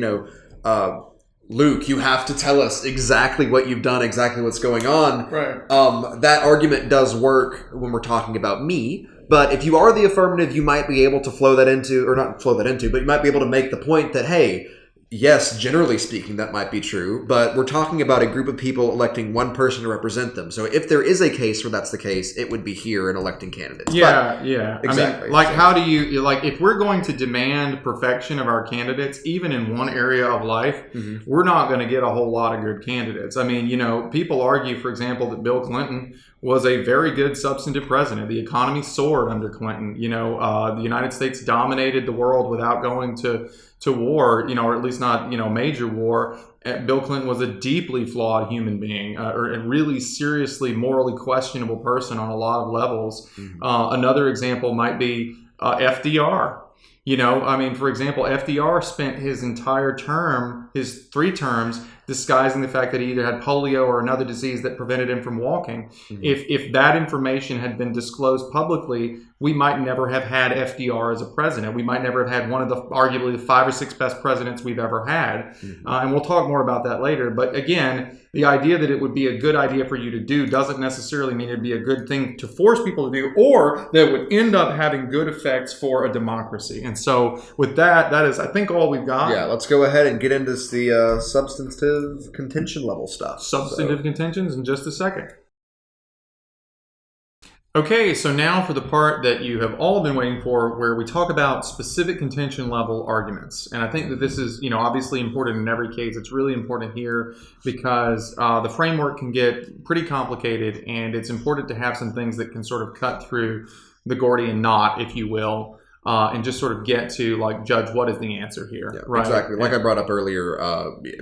Luke, you have to tell us exactly what you've done, exactly what's going on. Right. That argument does work when we're talking about me. But if you are the affirmative, you might be able to but you might be able to make the point that, hey, yes, generally speaking, that might be true, but we're talking about a group of people electing one person to represent them. So if there is a case where that's the case, it would be here in electing candidates. Yeah, exactly. I mean, how do you, if we're going to demand perfection of our candidates, even in one area of life, we're not going to get a whole lot of good candidates. I mean, people argue, for example, that Bill Clinton was a very good substantive president. The economy soared under Clinton. The United States dominated the world without going to war, or at least not, major war. Bill Clinton was a deeply flawed human being, or a really seriously morally questionable person on a lot of levels. Another example might be FDR. For example, FDR spent his entire term, his 3 terms, disguising the fact that he either had polio or another disease that prevented him from walking. If that information had been disclosed publicly, we might never have had FDR as a president. We might never have had one of the arguably the 5 or 6 best presidents we've ever had. And we'll talk more about that later. But again, the idea that it would be a good idea for you to do doesn't necessarily mean it'd be a good thing to force people to do, or that would end up having good effects for a democracy. And so with that is, I think, all we've got. Yeah, let's go ahead and get into the substantive contention level stuff. Substantive contentions in just a second. Okay, so now for the part that you have all been waiting for, where we talk about specific contention level arguments. And I think that this is, obviously important in every case. It's really important here because the framework can get pretty complicated, and it's important to have some things that can sort of cut through the Gordian knot, if you will, and just sort of get to judge what is the answer here. Yeah, right? Exactly. Like I brought up earlier,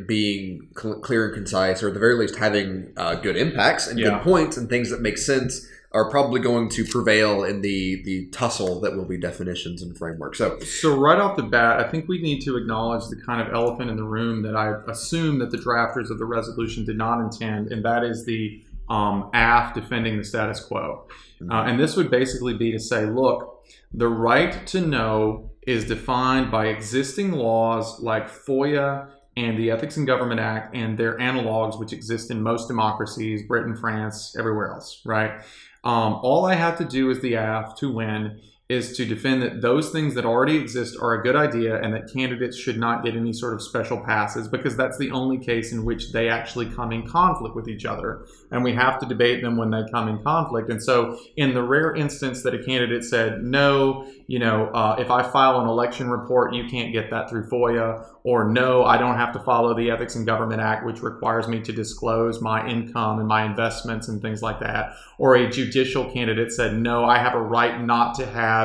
being clear and concise, or at the very least having good impacts and good points and things that make sense, are probably going to prevail in the tussle that will be definitions and framework. So right off the bat, I think we need to acknowledge the kind of elephant in the room that I assume that the drafters of the resolution did not intend, and that is the AF defending the status quo. And this would basically be to say, look, the right to know is defined by existing laws like FOIA and the Ethics in Government Act and their analogs, which exist in most democracies, Britain, France, everywhere else, right? All I have to do as the AF to win is to defend that those things that already exist are a good idea, and that candidates should not get any sort of special passes, because that's the only case in which they actually come in conflict with each other. And we have to debate them when they come in conflict. And so in the rare instance that a candidate said, no, if I file an election report, you can't get that through FOIA, or no, I don't have to follow the Ethics in Government Act, which requires me to disclose my income and my investments and things like that. Or a judicial candidate said, no, I have a right not to have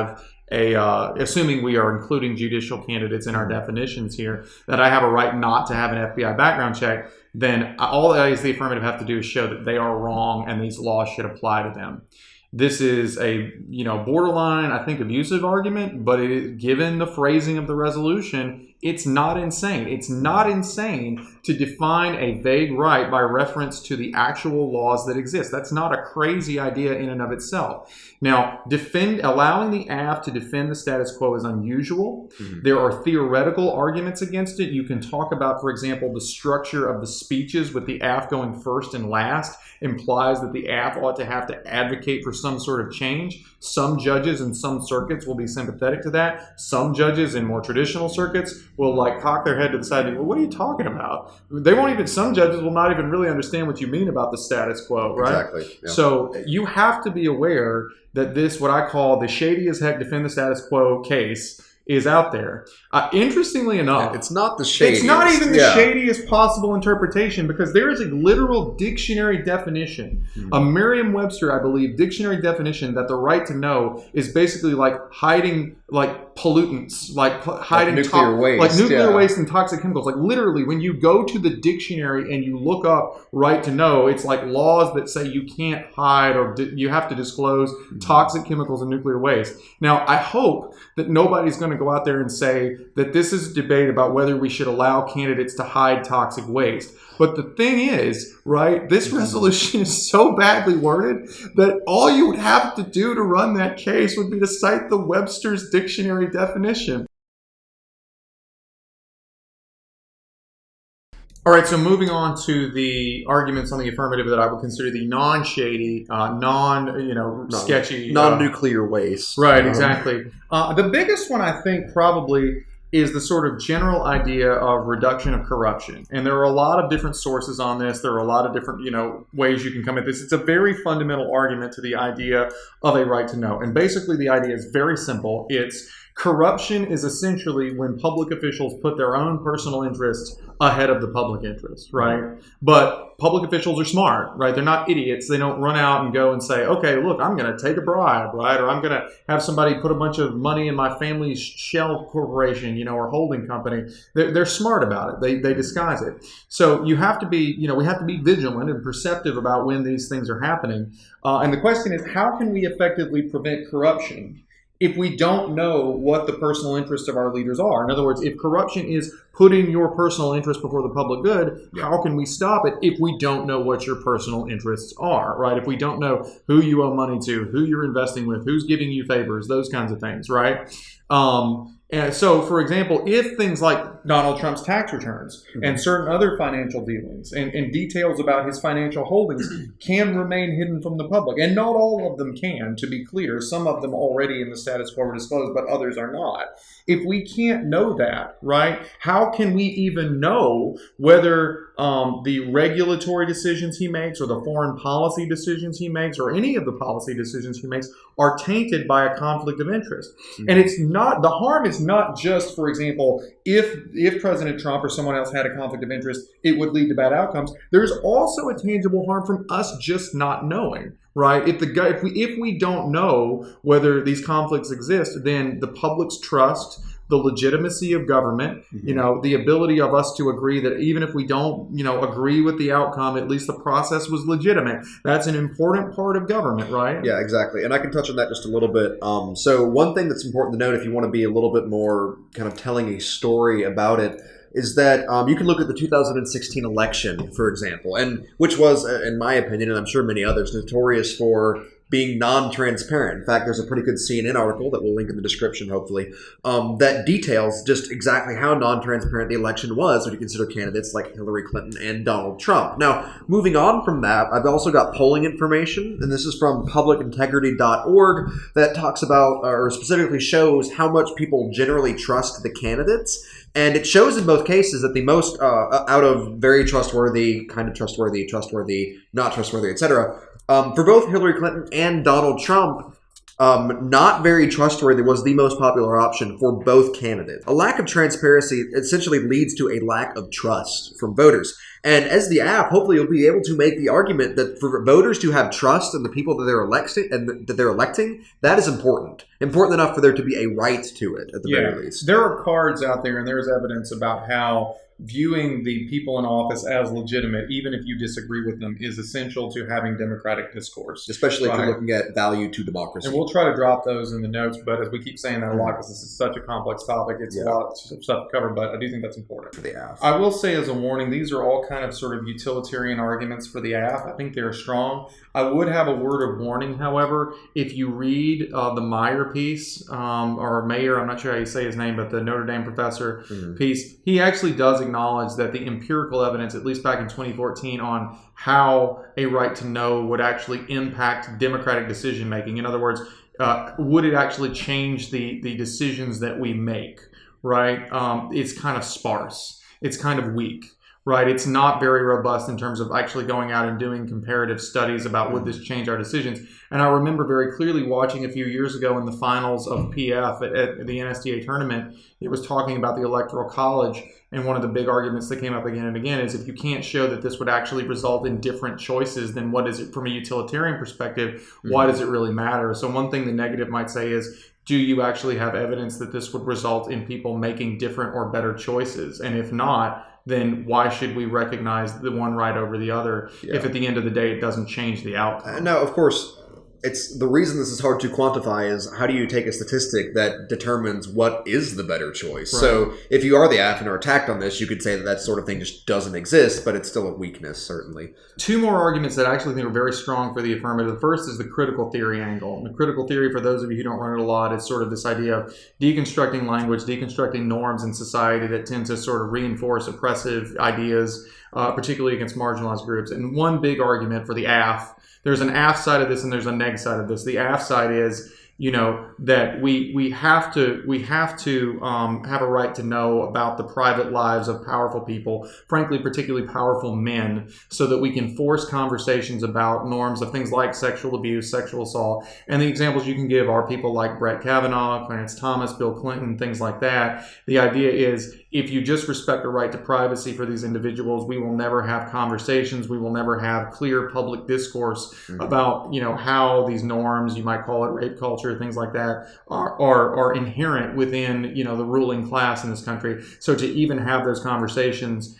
assuming we are including judicial candidates in our definitions here, that I have a right not to have an FBI background check, then all I as the affirmative have to do is show that they are wrong and these laws should apply to them. This is a borderline, I think, abusive argument, but given the phrasing of the resolution, it's not insane. It's not insane to define a vague right by reference to the actual laws that exist. That's not a crazy idea in and of itself. Now, allowing the AF to defend the status quo is unusual. There are theoretical arguments against it. You can talk about, for example, the structure of the speeches with the AF going first and last implies that the AF ought to have to advocate for some sort of change. Some judges in some circuits will be sympathetic to that. Some judges in more traditional circuits will like cock their head to the side and go, well, what are you talking about? They won't even, some judges will not even really understand what you mean about the status quo, right? Exactly. Yeah. So you have to be aware that this, what I call the shady as heck defend the status quo case, is out there. Interestingly enough, it's not the shadiest. It's not even the shadiest possible interpretation, because there is a literal dictionary definition, a Merriam-Webster, I believe, dictionary definition that the right to know is basically like hiding like pollutants, like hiding nuclear waste, like nuclear waste and toxic chemicals. Like literally, when you go to the dictionary and you look up right to know, it's like laws that say you can't hide or you have to disclose toxic chemicals and nuclear waste. Now, I hope that nobody's going to go out there and say that this is a debate about whether we should allow candidates to hide toxic waste. But the thing is, right, this resolution is so badly worded that all you would have to do to run that case would be to cite the Webster's dictionary definition. All right, so moving on to the arguments on the affirmative that I would consider the non-shady, sketchy, non-nuclear waste. Right, exactly. The biggest one, I think, probably is the sort of general idea of reduction of corruption. And there are a lot of different sources on this. There are a lot of different, ways you can come at this. It's a very fundamental argument to the idea of a right to know. And basically the idea is very simple. It's corruption is essentially when public officials put their own personal interests ahead of the public interest, right? But public officials are smart, right? They're not idiots. They don't run out and go and say, okay, look, I'm going to take a bribe, right? Or I'm going to have somebody put a bunch of money in my family's shell corporation, or holding company. They're smart about it. They disguise it. So you have to be, we have to be vigilant and perceptive about when these things are happening. And the question is, how can we effectively prevent corruption if we don't know what the personal interests of our leaders are? In other words, if corruption is putting your personal interest before the public good, how can we stop it if we don't know what your personal interests are, right? If we don't know who you owe money to, who you're investing with, who's giving you favors, those kinds of things, right? And so, for example, if things like Donald Trump's tax returns and certain other financial dealings and details about his financial holdings can remain hidden from the public, and not all of them can, to be clear, some of them already in the status quo are disclosed, but others are not. If we can't know that, right, how can we even know whether the regulatory decisions he makes or the foreign policy decisions he makes or any of the policy decisions he makes are tainted by a conflict of interest? And it's not, the harm is not just, for example, if President Trump or someone else had a conflict of interest, it would lead to bad outcomes. There's also a tangible harm from us just not knowing, right? If we don't know whether these conflicts exist, then the public's trust, the legitimacy of government, the ability of us to agree that even if we don't, agree with the outcome, at least the process was legitimate. That's an important part of government, right? Yeah, exactly. And I can touch on that just a little bit. So one thing that's important to note, if you want to be a little bit more kind of telling a story about it, is that you can look at the 2016 election, for example, and which was, in my opinion, and I'm sure many others, notorious for being non-transparent. In fact, there's a pretty good CNN article that we'll link in the description, hopefully, that details just exactly how non-transparent the election was when you consider candidates like Hillary Clinton and Donald Trump. Now, moving on from that, I've also got polling information, and this is from publicintegrity.org that talks about, or specifically shows how much people generally trust the candidates. And it shows in both cases that the most, out of very trustworthy, kind of trustworthy, not trustworthy, etc., for both Hillary Clinton and Donald Trump, not very trustworthy was the most popular option for both candidates. A lack of transparency essentially leads to a lack of trust from voters. And as the app, hopefully you'll be able to make the argument that for voters to have trust in the people that they're electing, that is important. Important enough for there to be a right to it, at the very least. There are cards out there, and there's evidence about how viewing the people in office as legitimate, even if you disagree with them, is essential to having democratic discourse. Especially if you're looking at value to democracy. And we'll try to drop those in the notes, but as we keep saying that a lot, because this is such a complex topic, it's a lot of stuff to cover, but I do think that's important. For the AF. I will say as a warning, these are all kind of sort of utilitarian arguments for the AF. I think they're strong. I would have a word of warning, however, if you read the Mayer piece, or Mayer, I'm not sure how you say his name, but the Notre Dame professor piece, he actually does acknowledge that the empirical evidence, at least back in 2014, on how a right to know would actually impact democratic decision making. In other words, would it actually change the decisions that we make, right? It's kind of sparse. It's kind of weak. Right, it's not very robust in terms of actually going out and doing comparative studies about would this change our decisions. And I remember very clearly watching a few years ago in the finals of PF at the NSTA tournament, it was talking about the Electoral College, and one of the big arguments that came up again and again is if you can't show that this would actually result in different choices, then what is it from a utilitarian perspective? Why does it really matter? So one thing the negative might say is, do you actually have evidence that this would result in people making different or better choices? And if not, then why should we recognize the one right over the other if at the end of the day it doesn't change the outcome? No, of course, it's the reason this is hard to quantify is how do you take a statistic that determines what is the better choice? Right. So if you are the AF and are attacked on this, you could say that that sort of thing just doesn't exist, but it's still a weakness, certainly. Two more arguments that I actually think are very strong for the affirmative. The first is the critical theory angle. And the critical theory, for those of you who don't run it a lot, is sort of this idea of deconstructing language, deconstructing norms in society that tend to sort of reinforce oppressive ideas, particularly against marginalized groups. And one big argument for the AF, there's an AF side of this and there's a neg side of this. The AF side is, that we have to have a right to know about the private lives of powerful people, frankly, particularly powerful men, so that we can force conversations about norms of things like sexual abuse, sexual assault. And the examples you can give are people like Brett Kavanaugh, Clarence Thomas, Bill Clinton, things like that. The idea is, if you just respect a right to privacy for these individuals, we will never have conversations. We will never have clear public discourse about, how these norms, you might call it rape culture, things like that, are inherent within, the ruling class in this country. So to even have those conversations,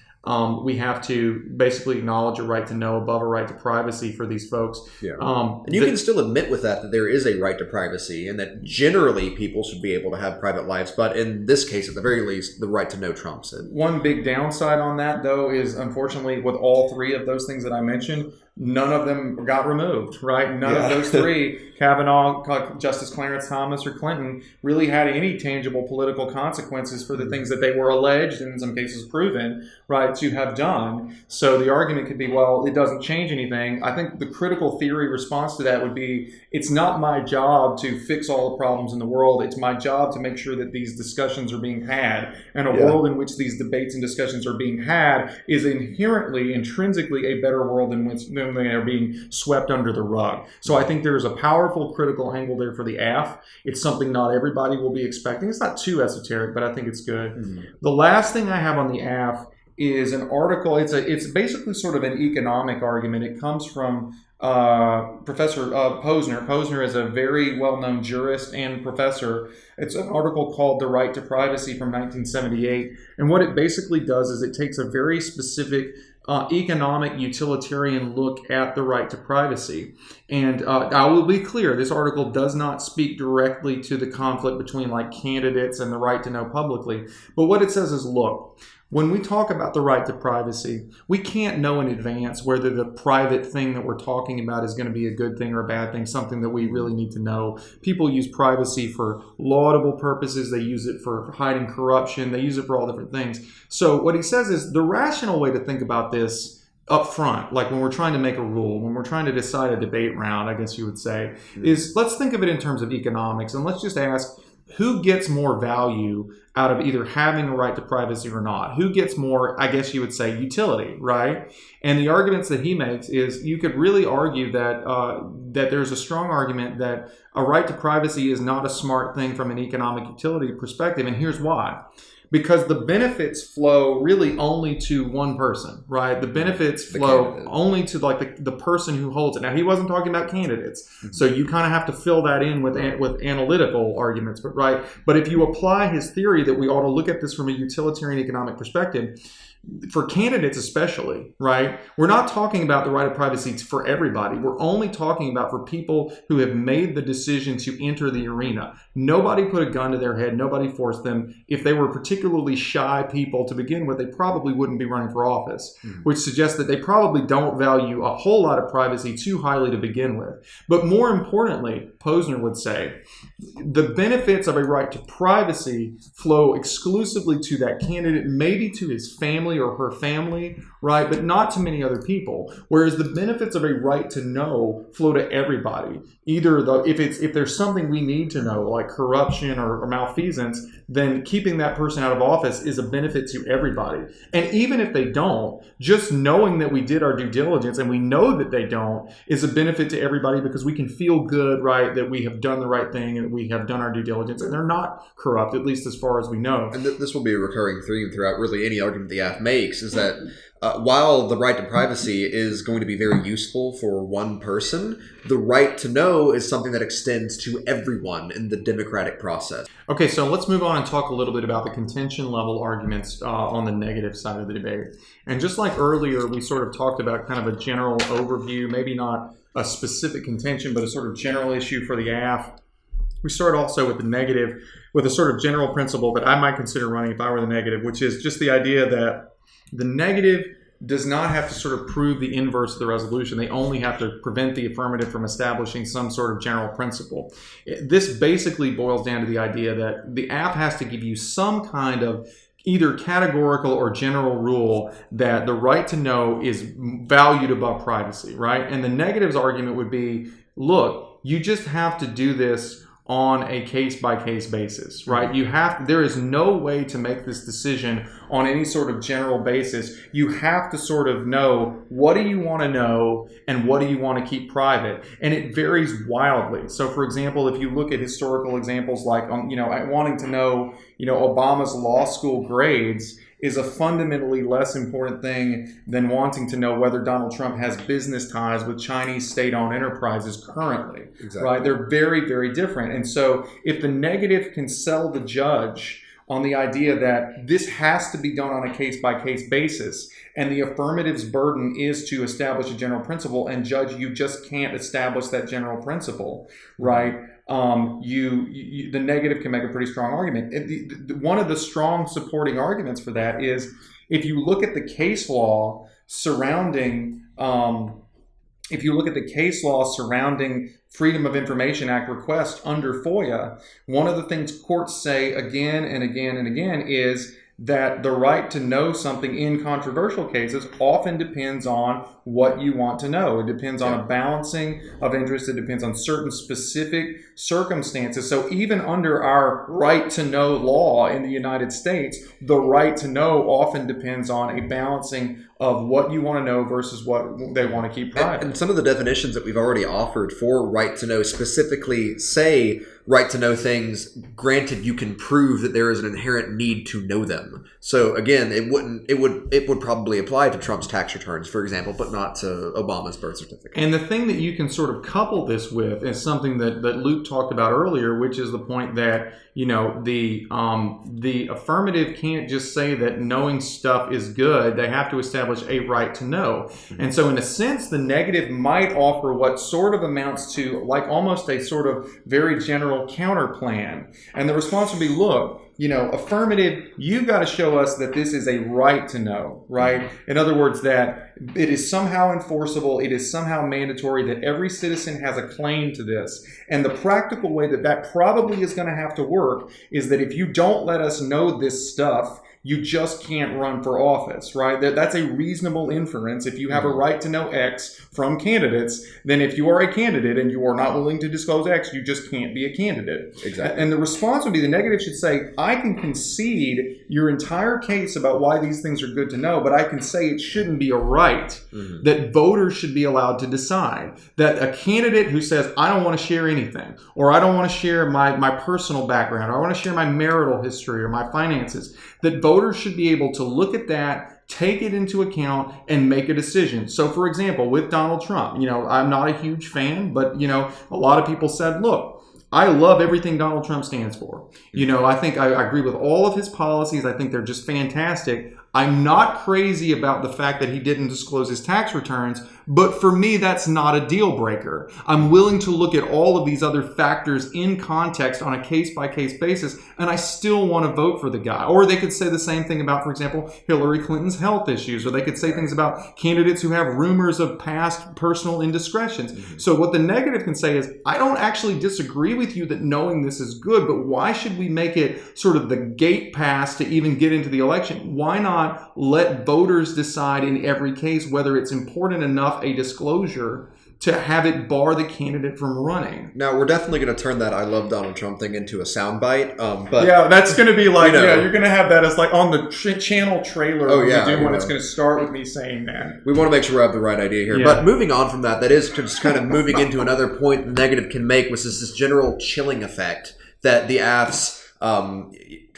we have to basically acknowledge a right to know above a right to privacy for these folks. Yeah. And you can still admit with that there is a right to privacy and that generally people should be able to have private lives. But in this case, at the very least, the right to know trumps it. One big downside on that, though, is unfortunately with all three of those things that I mentioned, none of them got removed, right? None of those three, Kavanaugh, Justice Clarence Thomas, or Clinton, really had any tangible political consequences for the things that they were alleged, and in some cases proven, right, to have done. So the argument could be, well, it doesn't change anything. I think the critical theory response to that would be, it's not my job to fix all the problems in the world. It's my job to make sure that these discussions are being had. And a world in which these debates and discussions are being had is intrinsically a better world in which they are being swept under the rug. So I think there's a powerful critical angle there for the AF. It's something not everybody will be expecting. It's not too esoteric, but I think it's good. The last thing I have on the AF is an article. It's basically sort of an economic argument. It comes from Professor Posner. Posner is a very well-known jurist and professor. It's an article called The Right to Privacy from 1978. And what it basically does is it takes a very specific economic utilitarian look at the right to privacy. And I will be clear, this article does not speak directly to the conflict between like candidates and the right to know publicly. But what it says is, look, when we talk about the right to privacy, we can't know in advance whether the private thing that we're talking about is going to be a good thing or a bad thing, something that we really need to know. People use privacy for laudable purposes. They use it for hiding corruption. They use it for all different things. So what he says is the rational way to think about this up front, like when we're trying to make a rule, when we're trying to decide a debate round, I guess you would say, is let's think of it in terms of economics, and let's just ask, who gets more value out of either having a right to privacy or not? Who gets more, I guess you would say, utility, right? And the arguments that he makes is you could really argue that that there's a strong argument that a right to privacy is not a smart thing from an economic utility perspective, and here's why. Because the benefits flow really only to one person, right? The benefits flow only to like the person who holds it. Now, he wasn't talking about candidates, so you kind of have to fill that in with analytical arguments, But if you apply his theory that we ought to look at this from a utilitarian economic perspective, for candidates especially, right? We're not talking about the right of privacy for everybody. We're only talking about for people who have made the decision to enter the arena. Nobody put a gun to their head. Nobody forced them. If they were particularly shy people to begin with, they probably wouldn't be running for office, which suggests that they probably don't value a whole lot of privacy too highly to begin with. But more importantly, Posner would say, the benefits of a right to privacy flow exclusively to that candidate, maybe to his family or her family, right? But not to many other people. Whereas the benefits of a right to know flow to everybody. Either if there's something we need to know, like corruption or malfeasance, then keeping that person out of office is a benefit to everybody. And even if they don't, just knowing that we did our due diligence and we know that they don't is a benefit to everybody, because we can feel good, right, that we have done the right thing and we have done our due diligence and they're not corrupt, at least as far as we know. And this will be a recurring theme throughout really any argument the AF makes, is that while the right to privacy is going to be very useful for one person, the right to know is something that extends to everyone in the democratic process. Okay, so let's move on and talk a little bit about the contention level arguments on the negative side of the debate. And just like earlier, we sort of talked about kind of a general overview, maybe not a specific contention, but a sort of general issue for the AF. We start also with the negative, with a sort of general principle that I might consider running if I were the negative, which is just the idea that the negative does not have to sort of prove the inverse of the resolution. They only have to prevent the affirmative from establishing some sort of general principle. This basically boils down to the idea that the app has to give you some kind of either categorical or general rule that the right to know is valued above privacy, right? And the negative's argument would be, look, you just have to do this on a case-by-case basis, right? There is no way to make this decision on any sort of general basis. You have to sort of know, what do you want to know and what do you want to keep private? And it varies wildly. So for example, if you look at historical examples like, wanting to know, Obama's law school grades is a fundamentally less important thing than wanting to know whether Donald Trump has business ties with Chinese state-owned enterprises currently, exactly. Right? They're very, very different. And so if the negative can sell the judge on the idea that this has to be done on a case-by-case basis, and the affirmative's burden is to establish a general principle, and judge, you just can't establish that general principle, right? The negative can make a pretty strong argument. One of the strong supporting arguments for that is, if you look at the case law surrounding Freedom of Information Act requests under FOIA, one of the things courts say again and again and again is that the right to know something in controversial cases often depends on what you want to know. It depends on a balancing of interests. It depends on certain specific circumstances. So even under our right to know law in the United States, the right to know often depends on a balancing of what you want to know versus what they want to keep private. And some of the definitions that we've already offered for right to know specifically say right to know things, granted you can prove that there is an inherent need to know them. So again, it would probably apply to Trump's tax returns, for example, but not to Obama's birth certificate. And the thing that you can sort of couple this with is something that Luke talked about earlier, which is the point that, the affirmative can't just say that knowing stuff is good. They have to establish a right to know. And so in a sense, the negative might offer what sort of amounts to like almost a sort of very general counter plan. And the response would be, look, affirmative, you've got to show us that this is a right to know, right? In other words, that it is somehow enforceable, it is somehow mandatory, that every citizen has a claim to this. And the practical way that probably is going to have to work is that if you don't let us know this stuff, you just can't run for office, right? That's a reasonable inference. If you have a right to know X from candidates, then if you are a candidate and you are not willing to disclose X, you just can't be a candidate. Exactly. And the response would be, the negative should say, I can concede your entire case about why these things are good to know, but I can say it shouldn't be a right, that voters should be allowed to decide. That a candidate who says, I don't want to share anything, or I don't want to share my personal background, or I want to share my marital history or my finances, that voters should be able to look at that, take it into account, and make a decision. So, for example, with Donald Trump, I'm not a huge fan, but, a lot of people said, look, I love everything Donald Trump stands for. I think I agree with all of his policies. I think they're just fantastic. I'm not crazy about the fact that he didn't disclose his tax returns, but for me, that's not a deal breaker. I'm willing to look at all of these other factors in context on a case-by-case basis, and I still want to vote for the guy. Or they could say the same thing about, for example, Hillary Clinton's health issues, or they could say things about candidates who have rumors of past personal indiscretions. Mm-hmm. So what the negative can say is, I don't actually disagree with you that knowing this is good, but why should we make it sort of the gate pass to even get into the election? Why not let voters decide in every case whether it's important enough a disclosure to have it bar the candidate from running? Now, we're definitely going to turn that I love Donald Trump thing into a soundbite. But yeah, that's going to be like, you're going to have that as like on the channel trailer when it's going to start with me saying that. We want to make sure we have the right idea here. Yeah. But moving on from that is just kind of moving into another point the negative can make, which is this general chilling effect that the AF's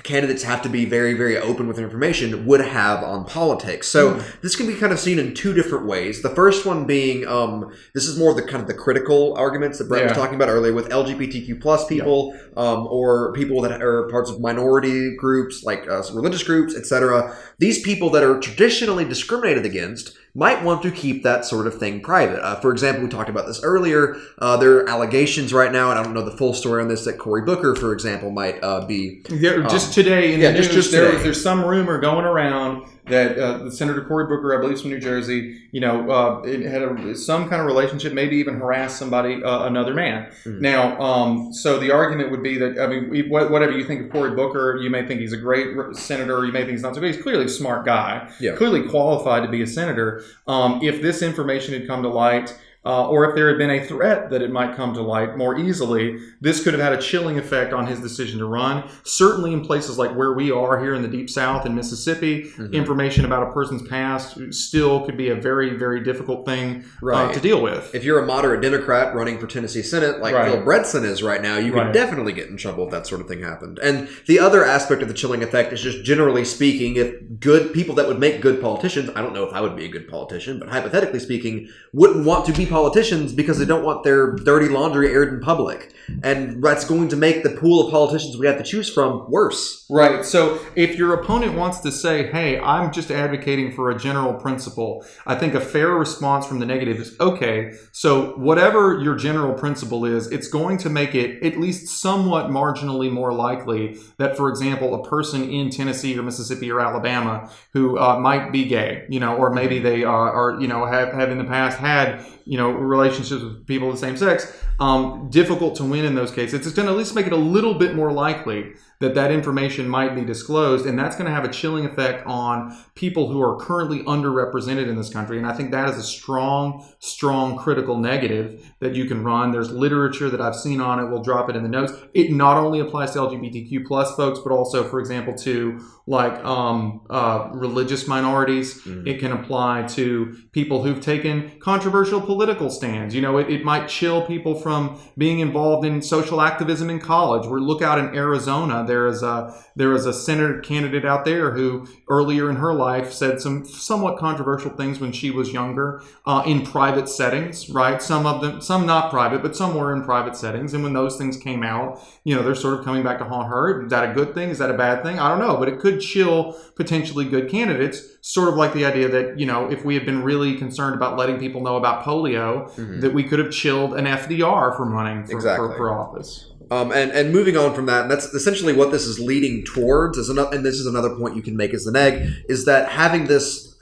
candidates have to be very, very open with information would have on politics. So this can be kind of seen in two different ways. The first one being, this is more of the kind of the critical arguments that Brett was talking about earlier with LGBTQ plus people, or people that are parts of minority groups, like religious groups, etc. These people that are traditionally discriminated against might want to keep that sort of thing private. For example, we talked about this earlier. There are allegations right now, and I don't know the full story on this, that Cory Booker, for example, might be... just today in the news, there's some rumor going around that Senator Cory Booker, I believe from New Jersey, it had some kind of relationship, maybe even harassed somebody, another man. Mm-hmm. Now, so the argument would be that, I mean, whatever you think of Cory Booker, you may think he's a great senator, you may think he's not so good. He's clearly a smart guy, clearly qualified to be a senator. If this information had come to light, or if there had been a threat that it might come to light more easily, this could have had a chilling effect on his decision to run. Certainly in places like where we are here in the Deep South in Mississippi, information about a person's past still could be a very, very difficult thing to deal with. If you're a moderate Democrat running for Tennessee Senate, like Phil Bredesen is right now, you can definitely get in trouble if that sort of thing happened. And the other aspect of the chilling effect is just generally speaking, if good people that would make good politicians, I don't know if I would be a good politician, but hypothetically speaking, wouldn't want to be politicians because they don't want their dirty laundry aired in public. And that's going to make the pool of politicians we have to choose from worse. Right. So if your opponent wants to say, hey, I'm just advocating for a general principle, I think a fair response from the negative is, okay, so whatever your general principle is, it's going to make it at least somewhat marginally more likely that, for example, a person in Tennessee or Mississippi or Alabama who might be gay, or maybe they have in the past had, relationships with people of the same sex, difficult to win in those cases. It's going to at least make it a little bit more likely that information might be disclosed, and that's going to have a chilling effect on people who are currently underrepresented in this country. And I think that is a strong, strong critical negative that you can run. There's literature that I've seen on it. We'll drop it in the notes. It not only applies to LGBTQ plus folks, but also, for example, to like religious minorities. It can apply to people who've taken controversial political stands. It might chill people from being involved in social activism in college. Look out in Arizona. There is a senator candidate out there who earlier in her life said some somewhat controversial things when she was younger in private settings, right? Some not private, but some were in private settings. And when those things came out, they're sort of coming back to haunt her. Is that a good thing? Is that a bad thing? I don't know, but it could chill potentially good candidates, sort of like the idea that, if we had been really concerned about letting people know about polio, that we could have chilled an FDR from running for office. And moving on from that, and that's essentially what this is leading towards, and this is another point you can make as the neg, is that having this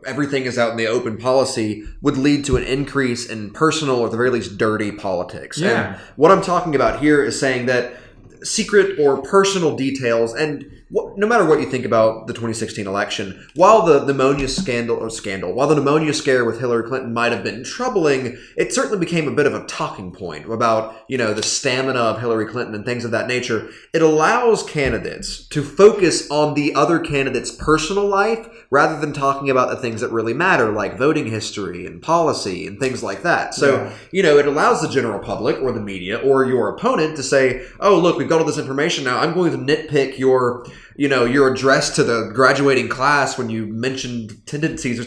everything is out in the open policy would lead to an increase in personal, or at the very least dirty politics. Yeah. And what I'm talking about here is saying that secret or personal details, and no matter what you think about the 2016 election, while the pneumonia while the pneumonia scare with Hillary Clinton might have been troubling, it certainly became a bit of a talking point about, the stamina of Hillary Clinton and things of that nature. It allows candidates to focus on the other candidate's personal life rather than talking about the things that really matter, like voting history and policy and things like that. So, it allows the general public or the media or your opponent to say, oh, look, we've got all this information now. I'm going to nitpick your address to the graduating class when you mentioned tendencies or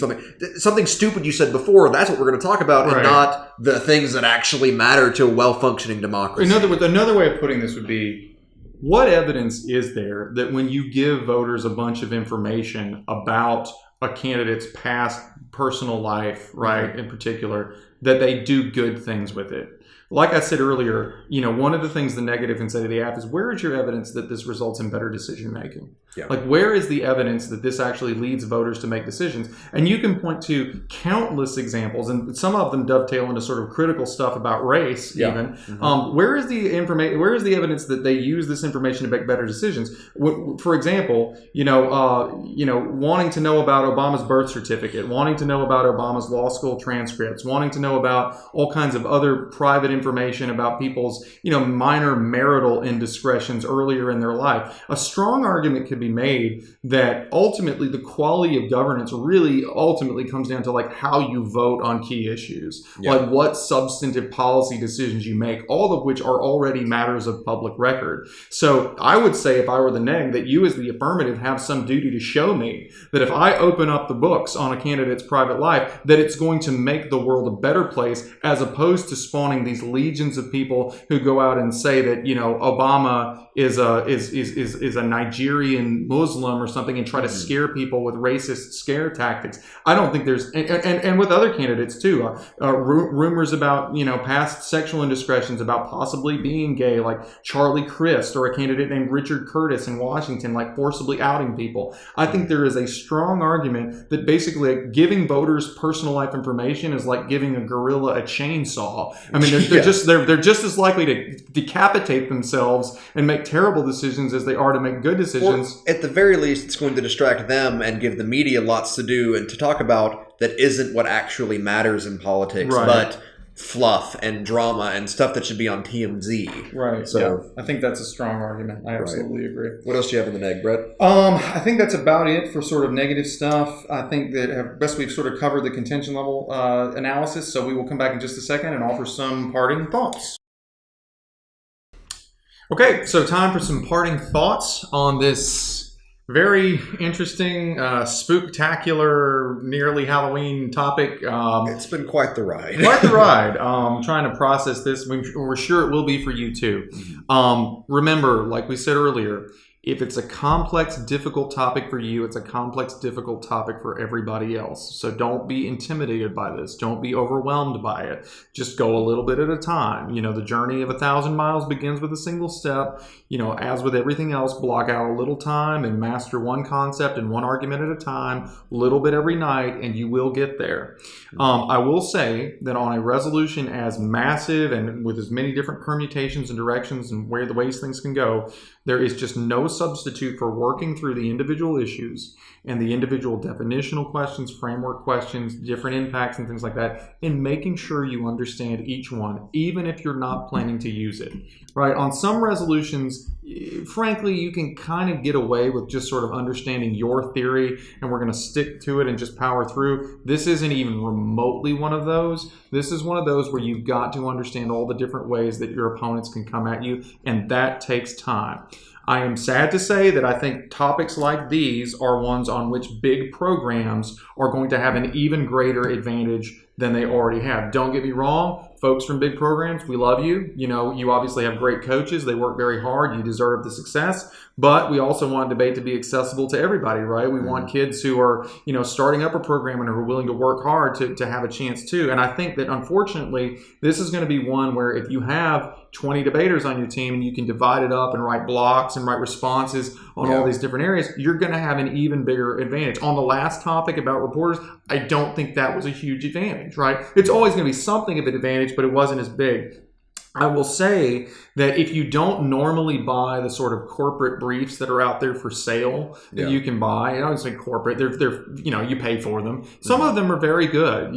something stupid you said before. That's what we're going to talk about, and not the things that actually matter to a well-functioning democracy. In other words, another way of putting this would be, what evidence is there that when you give voters a bunch of information about a candidate's past personal life, right, in particular, that they do good things with it? Like I said earlier, one of the things the negative can say to the app is, where is your evidence that this results in better decision making? Yeah. Like, where is the evidence that this actually leads voters to make decisions? And you can point to countless examples, and some of them dovetail into sort of critical stuff about race, even. Where is the information? Where is the evidence that they use this information to make better decisions? For example, wanting to know about Obama's birth certificate, wanting to know about Obama's law school transcripts, wanting to know about all kinds of other private information about people's, minor marital indiscretions earlier in their life. A strong argument could be made that ultimately the quality of governance really ultimately comes down to like how you vote on key issues, like what substantive policy decisions you make, all of which are already matters of public record. So I would say, if I were the neg, that you as the affirmative have some duty to show me that if I open up the books on a candidate's private life, that it's going to make the world a better place, as opposed to spawning these legions of people who go out and say that, Obama is a Nigerian Muslim or something, and try to scare people with racist scare tactics. I don't think there's, and with other candidates too, rumors about, past sexual indiscretions, about possibly being gay, like Charlie Crist, or a candidate named Richard Curtis in Washington, like forcibly outing people. I think there is a strong argument that basically giving voters personal life information is like giving a gorilla a chainsaw. I mean, they're just as likely to decapitate themselves and make terrible decisions as they are to make good decisions. Or at the very least, it's going to distract them and give the media lots to do and to talk about that isn't what actually matters in politics, but fluff and drama and stuff that should be on TMZ. Right. So I think that's a strong argument. I absolutely agree. What else do you have in the neg, Brett? I think that's about it for sort of negative stuff. I think that at best we've sort of covered the contention level analysis. So we will come back in just a second and offer some parting thoughts. Okay, so time for some parting thoughts on this very interesting, spooktacular, nearly Halloween topic. It's been quite the ride. Quite the ride. Trying to process this. We're sure it will be for you too. Remember, like we said earlier, if it's a complex, difficult topic for you, it's a complex, difficult topic for everybody else. So don't be intimidated by this. Don't be overwhelmed by it. Just go a little bit at a time. The journey of 1,000 miles begins with a single step. As with everything else, block out a little time and master one concept and one argument at a time, a little bit every night, and you will get there. I will say that on a resolution as massive and with as many different permutations and directions and the ways things can go, there is just no substitute for working through the individual issues and the individual definitional questions, framework questions, different impacts and things like that, and making sure you understand each one, even if you're not planning to use it. Right? On some resolutions, frankly, you can kind of get away with just sort of understanding your theory, and we're going to stick to it and just power through. This isn't even remotely one of those. This is one of those where you've got to understand all the different ways that your opponents can come at you, and that takes time. I am sad to say that I think topics like these are ones on which big programs are going to have an even greater advantage than they already have. Don't get me wrong, folks from big programs, we love you. You obviously have great coaches. They work very hard. You deserve the success. But we also want debate to be accessible to everybody, right? We want kids who are, starting up a program and who are willing to work hard to have a chance too. And I think that unfortunately, this is going to be one where if you have 20 debaters on your team and you can divide it up and write blocks and write responses on all these different areas, you're going to have an even bigger advantage. On the last topic about reporters, I don't think that was a huge advantage, right? It's always going to be something of an advantage, but it wasn't as big. I will say that if you don't normally buy the sort of corporate briefs that are out there for sale that you can buy, I don't say corporate, they're you pay for them. Some of them are very good,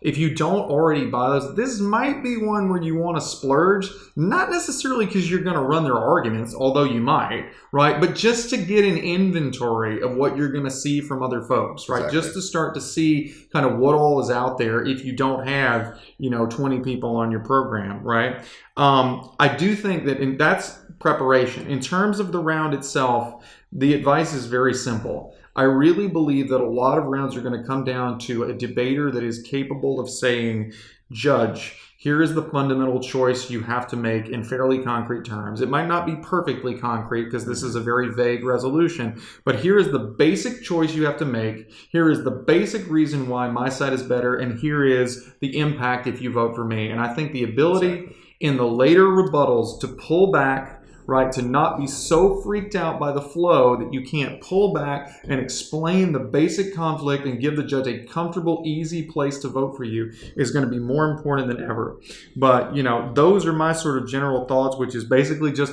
if you don't already buy those, this might be one where you want to splurge, not necessarily because you're going to run their arguments, although you might, right? But just to get an inventory of what you're going to see from other folks, right? Exactly. Just to start to see kind of what all is out there if you don't have, 20 people on your program, right? I do think that that's preparation. In terms of the round itself, the advice is very simple. I really believe that a lot of rounds are going to come down to a debater that is capable of saying, Judge, Here is the fundamental choice you have to make in fairly concrete terms. It might not be perfectly concrete because this is a very vague resolution, but here is the basic choice you have to make. Here is the basic reason why my side is better, and here is the impact if you vote for me. And I think the ability in the later rebuttals to pull back, right, to not be so freaked out by the flow that you can't pull back and explain the basic conflict and give the judge a comfortable, easy place to vote for you is going to be more important than ever. But, those are my sort of general thoughts, which is basically just,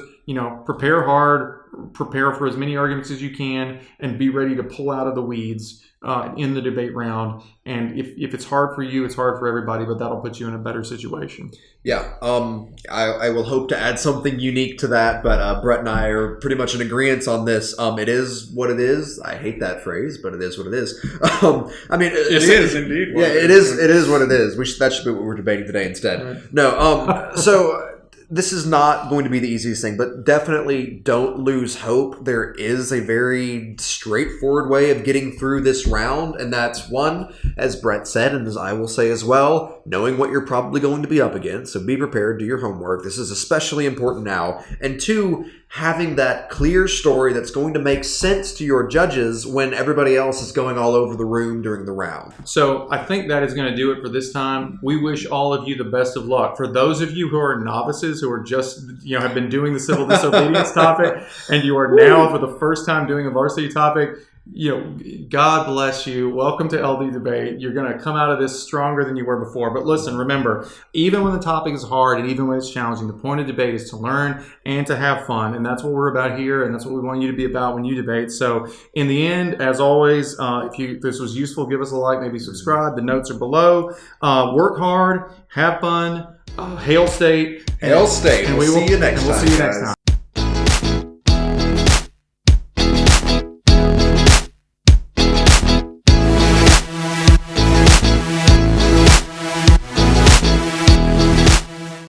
prepare hard, prepare for as many arguments as you can, and be ready to pull out of the weeds in the debate round. And if it's hard for you, it's hard for everybody, but that'll put you in a better situation. Yeah, I will hope to add something unique to that, but Brett and I are pretty much in agreement on this. It is what it is. I hate that phrase, but it is what it is. It is indeed. Yeah, it is. It is what it is. That should be what we're debating today instead. Right. No. So. This is not going to be the easiest thing, but definitely don't lose hope. There is a very straightforward way of getting through this round, and that's one, as Brett said, and as I will say as well, knowing what you're probably going to be up against. So be prepared, do your homework. This is especially important now. And two, having that clear story that's going to make sense to your judges when everybody else is going all over the room during the round. So I think that is going to do it for this time. We wish all of you the best of luck. For those of you who are novices, who are just, have been doing the civil disobedience topic, and you are now for the first time doing a varsity topic, God bless you. Welcome to LD Debate. You're going to come out of this stronger than you were before. But listen, remember, even when the topic is hard and even when it's challenging, the point of debate is to learn and to have fun. And that's what we're about here, and that's what we want you to be about when you debate. So in the end, as always, if this was useful, give us a like, maybe subscribe. The notes are below. Work hard, have fun. Hail State. Hail State. And we'll see you next time.